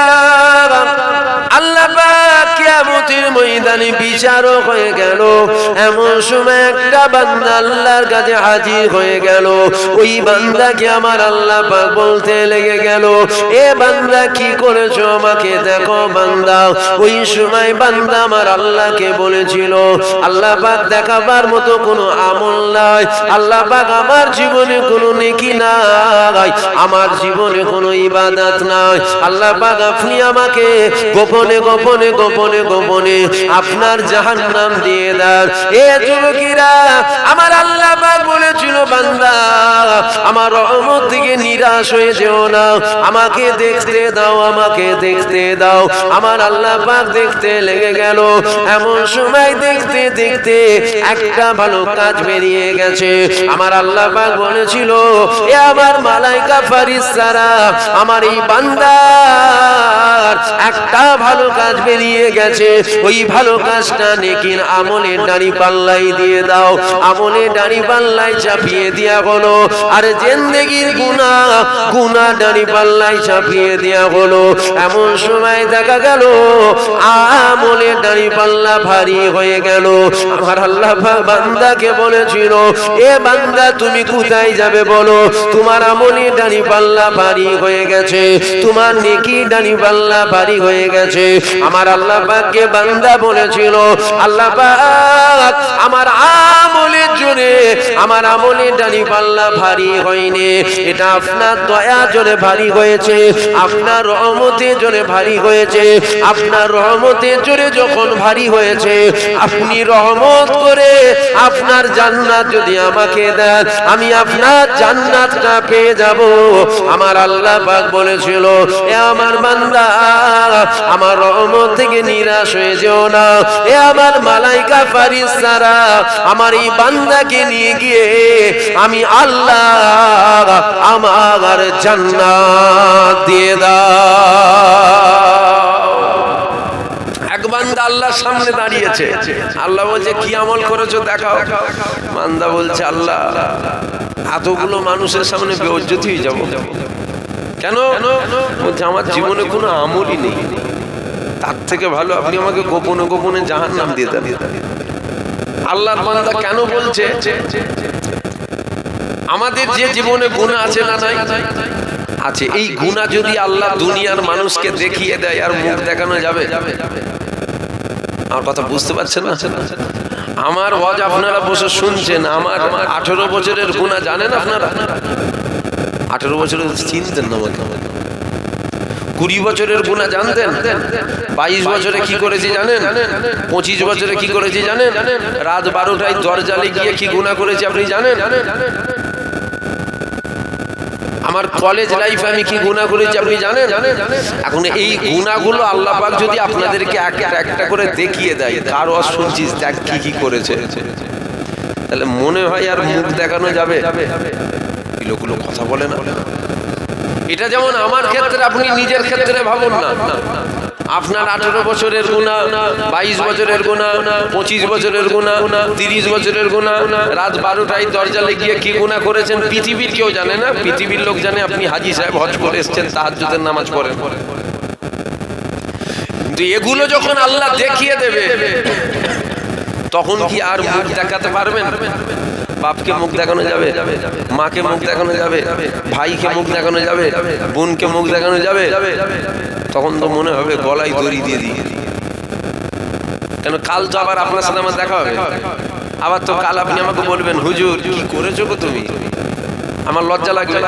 আল্লাহ পাক কিয়ামতের ময়দানে বিচারক হয়ে গেল। এমন সময় একটা বান্দা আল্লাহর কাছে হাজির হয়ে গেল। ওই বান্দাকে আমার আল্লাহ পাক বলতে লেগে গেল, এ বান্দা কি করেছো আমাকে দেখো বান্দা। ওই সময় বান্দা আমার আল্লাহকে বলেছিল, আল্লাহ পাক দেখাবার মতো কোনো আমল নাই, আল্লাহ পাক আমার জীবনে কোনো নেকি নাই, আমার জীবনে কোনো ইবাদত নাই, আল্লাহ পাক আপনি আমাকে গোপনে গোপনে গোপনে গোপনে আপনার জাহান্নাম দিয়ে দেন। এ যুবকেরা, আমার আল্লাহ পাক বলেছিল বান্দা আমার রহমত থেকে নিরাশ হয়ে যেও না, আমাকে দেখতে দাও, আমাকে দেখতে দাও। আমার আল্লাহ পাক দেখতে লেগে গেল। এমন সময় দেখতে দেখতে একটা ভালো কাজ বেরিয়ে গেছে। আমার আল্লাহ পাক বলেছিল, এ আমার মালাইকা ফেরেশতারা আমার এই বান্দার একটা ভালো কাজ বেরিয়ে গেছে, ওই ভালো কাজটা নেকির আমলের দাড়ি পাল্লাই দিয়ে দাও। আমলের দাড়ি পাল্লাই চাপিয়ে দিয়া হলো, আর জিন্দেগির গুনাহ গুনাহ দাড়ি পাল্লাই চাপিয়ে দিয়া হলো। এমন সময় দেখা গেল আমলের দাড়ি পাল্লা ভারী হয়ে গেল। আমার আল্লাহ পাক বান্দাকে বলেছিল, এ বান্দা তুমি কোথায় যাবে বলো, তোমার আমলের দাড়ি পাল্লা ভারী হয়ে গেছে, তোমার নেকি দাড়ি পাল্লা ভারী হয়ে গেছে। আমার আল্লাহ পাককে বান্দা বলেছিল, আল্লাহ পাক আমার আমলের জোরে আমার আমলের দাড়ি পাল্লা ভারী হয়নি, এটা আপনার দয়া জোরে ভারী হয়েছে, আপনার রহমতের জোরে ভারী হয়েছে। আপনার রহমতের জোরে যখন ভারী হয়েছে, আপনি রহমত করে আপনার জান্নাত যদি আমাকে দেন, আমি আপনার জান্নাতটা পেয়ে যাব। আমার আল্লাহ পাক বলেছিল, এ আমার বান্দা আমার রহমত থেকে নিরাশ হয়ে যেও না। এ আমার মালাইকা ফেরেশতারা আমার এই বান্দাকে নিয়ে গিয়ে আমি আল্লাহ আমার জান্নাত দিয়ে দাও। এক বান্দা আল্লাহর সামনে দাঁড়িয়েছে, আল্লাহ বলছে কি আমল করেছো দেখাও। বান্দা বলছে, আল্লাহ এতগুলো মানুষের সামনে বেইজ্জতি হয়ে যাব কেন? বলছে আমার জীবনে কোনো আমলই নেই, তার থেকে ভালো আপনি আমাকে গোপনে গোপনে জাহান্নাম দিয়ে দেন। আল্লাহর বান্দা কেন বলছে, আমাদের যে জীবনে গুনাহ আছে না নাই আছে, এই গুনাহ যদি আল্লাহ দুনিয়ার মানুষকে দেখিয়ে দেয় আর মুখ দেখানো যাবে? আমার কথা বুঝতে পারছেন না? আমার ওয়াজ আপনারা বসে শুনছেন, আমার 18 বছরের গুনাহ জানেন আপনারা? 18 বছরের চিনতেন না আমাকে? 20 বছরের গুনাহ জানতেন? 22 বছরে কি করেছি জানেন? 25 বছরে কি করেছি জানেন? রাত 12টায় দরজালে গিয়ে কি গুনাহ করেছি আপনি জানেন? আমার কলেজ লাইফে আমি কি গুনাহ করেছি আপনি জানেন? এখন এই গুনাহগুলো আল্লাহ পাক যদি আপনাদেরকে একটা একটা করে দেখিয়ে দেয়, কার ওয়াজ শুনছিস দেখ কি কি করেছে, তাহলে মনে হয় আর মুখ দেখানো যাবে? এই লোকগুলো কথা বলে না। এটা যেমন আমার ক্ষেত্রে, আপনি নিজের ক্ষেত্রে ভাবুন না। আপনার 18 বছরের গুনাহ, 22 বছরের গুনাহ, 25 বছরের গুনাহ, 30 বছরের গুনাহ, রাত 12টায় দরজালে গিয়ে কি গুনাহ করেছেন পৃথিবীর কেউ জানে না। পৃথিবীর লোক জানে আপনি হাজী সাহেব হজ করে এসেছেন, তাহাজ্জুদের নামাজ পড়েন। কিন্তু এগুলো যখন আল্লাহ দেখিয়ে দেবে, তখন কি আর মুখ দেখাতে পারবেন? বাপকে মুখ দেখানো যাবে? মাকে মুখ দেখানো যাবে? ভাইকে মুখ দেখানো যাবে? বোনকে মুখ দেখানো যাবে? তখন তো মনে হবে গলায় দড়ি দিয়ে দিই। কেন কাল তো আবার আপনার সাথে আমার দেখা হবে, আবার তো কাল আপনি আমাকে বলবেন, হুজুর কি করেছো গো তুমি? আমার লজ্জা লাগবে।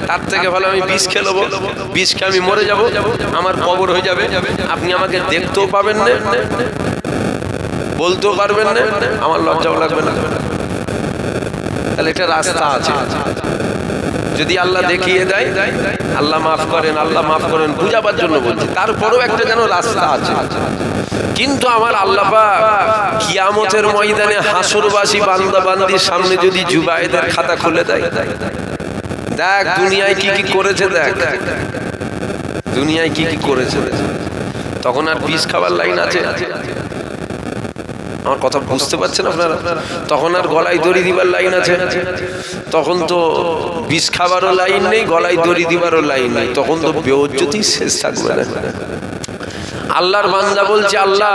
তার থেকে ভালো আমি বিষ খেয়ে নেবো, বিষ খেয়ে আমি মরে যাব, আমার কবর হয়ে যাবে, আপনি আমাকে দেখতেও পাবেন না, বলতেও পারবেন না, আমার লজ্জাও লাগবে না। তাহলে একটা রাস্তা আছে, যদি আল্লাহ দেখিয়ে দেয়, আল্লাহ মাফ করেন, আল্লাহ মাফ করেন বুঝাবার জন্য বলছি, তারপরেও একটা যেন রাস্তা আছে। কিন্তু আমার আল্লাহ পাক কিয়ামতের ময়দানে হাসরবাসী বান্দা বান্দির সামনে যদি জুবায়েদের খাতা খুলে দেয়, দেখ দুনিয়ায় কি কি করেছে, দেখ দুনিয়ায় কি কি করেছে, তখন আর বিষ খাবার লাইন আছে? আমার কথা বুঝতে পারছেন আপনারা? তখন আর গলায় দড়ি দিবার লাইন আছে? তখন তো বিষ খাবারও লাইন নেই, গলায় দড়ি দিবারও লাইন নেই, তখন তো বেইজ্জতি শেষ থাকবে না। আল্লাহর বান্দা বলছে, আল্লাহ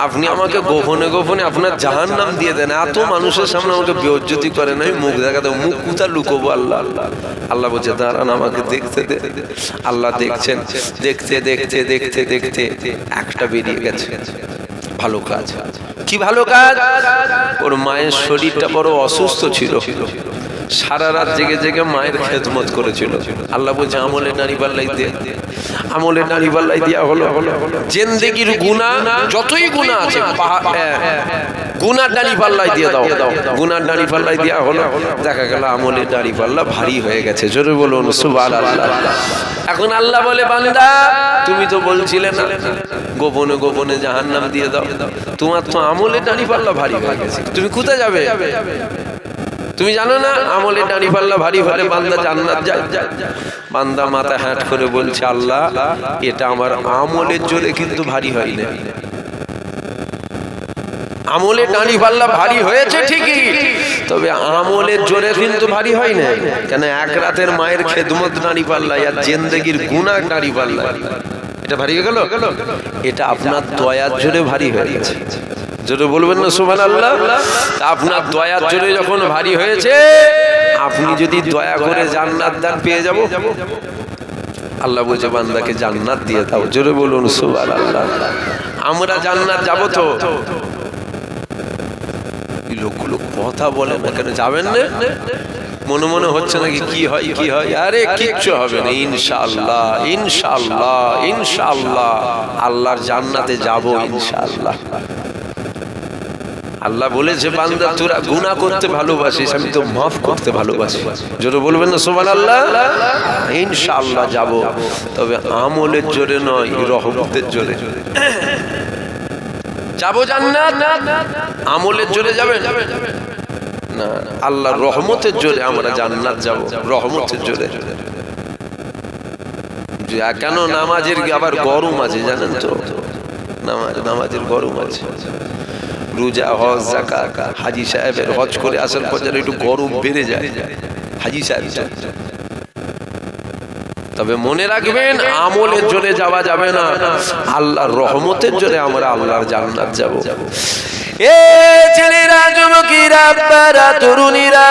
আপনি আমাকে গোপনে গোপনে আপনার জাহান্নাম দিয়ে দেন, এত মানুষের সামনে আমাকে বেইজ্জতি করেন, আমি মুখ দেখাতে, মুখ কোথা লুকোবো? আল্লাহ আল্লাহ আল্লাহ বলছে, দাঁড়ান আমাকে দেখতে দে। আল্লাহ দেখছেন, দেখতে দেখতে দেখতে দেখতে একটা বেরিয়ে গেছে। ভালো কাজ। কি ভালো কাজ? ওর মায়ের শরীরটা বড় অসুস্থ ছিল, সারা রাত জেগে জেগে মায়ের খেদমত করেছিল। আল্লাহ বলছে, আমলে নারী পাল্লাই দিয়ে, আমলে নারী পাল্লাই দেওয়া হলো। জিন্দেগির গুনাহ যতই গুনাহ আছে গুনার দাড়ি পাল্লাই দিয়ে দাও, গুনার দাড়ি পাল্লাই দেওয়া হলো। দেখা গেল আমলে দাড়ি পাল্লা ভারী হয়ে গেছে। জোরে বলুন সুবহানাল্লাহ। এখন আল্লাহ বলে, বান্দা তুমি তো বলছিলে না গোপনে গোপনে জাহান্নাম দিয়ে দাও, তোমার তো আমলে দাড়ি পাল্লা ভারী হয়ে গেছে, তুমি কোথায় যাবে? তুমি জানো না আমলে দাড়ি পাল্লা ভারী হলে বান্দা জান্নাত যায়? বান্দা মাথা হ্যাট করে বলছে, আল্লাহ এটা আমার আমলের জোরে কিন্তু ভারী হয় না। আমলে দাড়ি পাল্লা ভারী হয়েছে ঠিকই, তবে আমলের জোরে কিন্তু ভারী হয় না। কেন? এক রাতের মায়ের খেদমত দাড়ি পাল্লা আর জিন্দেগির গুনাহ দাড়ি পাল্লা, এটা ভারী হয়ে গেল। এটা আপনার দয়ার জোরে ভারী হয়ে গেছে। জোরে বলবেন না সুবহানাল্লাহ। আপনার দয়ার জোরে যখন ভারী হয়েছে, আপনি যদি দয়া করে জান্নাত দান পেয়ে যাব। আল্লাহ বলছে, বান্দাকে জান্নাত দিয়ে দাও। জোরে বলুন সুবহানাল্লাহ। আমরা জান্নাত যাব তো? এই লোকগুলো কথা বলে না কেন? যাবেন না? মনে মনে হচ্ছে নাকি কি হয় কি হয়? আরে কিচ্ছু হবে না, ইনশাআল্লাহ ইনশাআল্লাহ ইনশাআল্লাহ আল্লাহর জান্নাতে যাব ইনশাআল্লাহ। আল্লাহ বলেছে, বান্দা তোরা গুনাহ করতে ভালোবাসিস, আমি তো মাফ করতে ভালোবাসি। জোরে বলবেন না সুবহানাল্লাহ। ইনশাআল্লাহ যাব, তবে আমলের জোরে নয়, রহমতের জোরে যাব জান্নাত। আমলের জোরে যাবেন না, আল্লাহর রহমতের জোরে আমরা জান্নাত যাব, রহমতের জোরে। কেন? নামাজের আবার গরম আছে, জানেন তো? নামাজের গরম আছে। রোজা, হজ, যাকাত, হাজী সাহেবের হজ করে আসার পর যেন একটু গরম বেড়ে যায় হাজী সাহেব। তবে মনে রাখবেন, আমলের জোরে যাওয়া যাবে না, আল্লাহর রহমতের জোরে আমরা আল্লাহর জান্নাত যাব। এ ছেলেরা, যুবকেরা, তরুণীরা,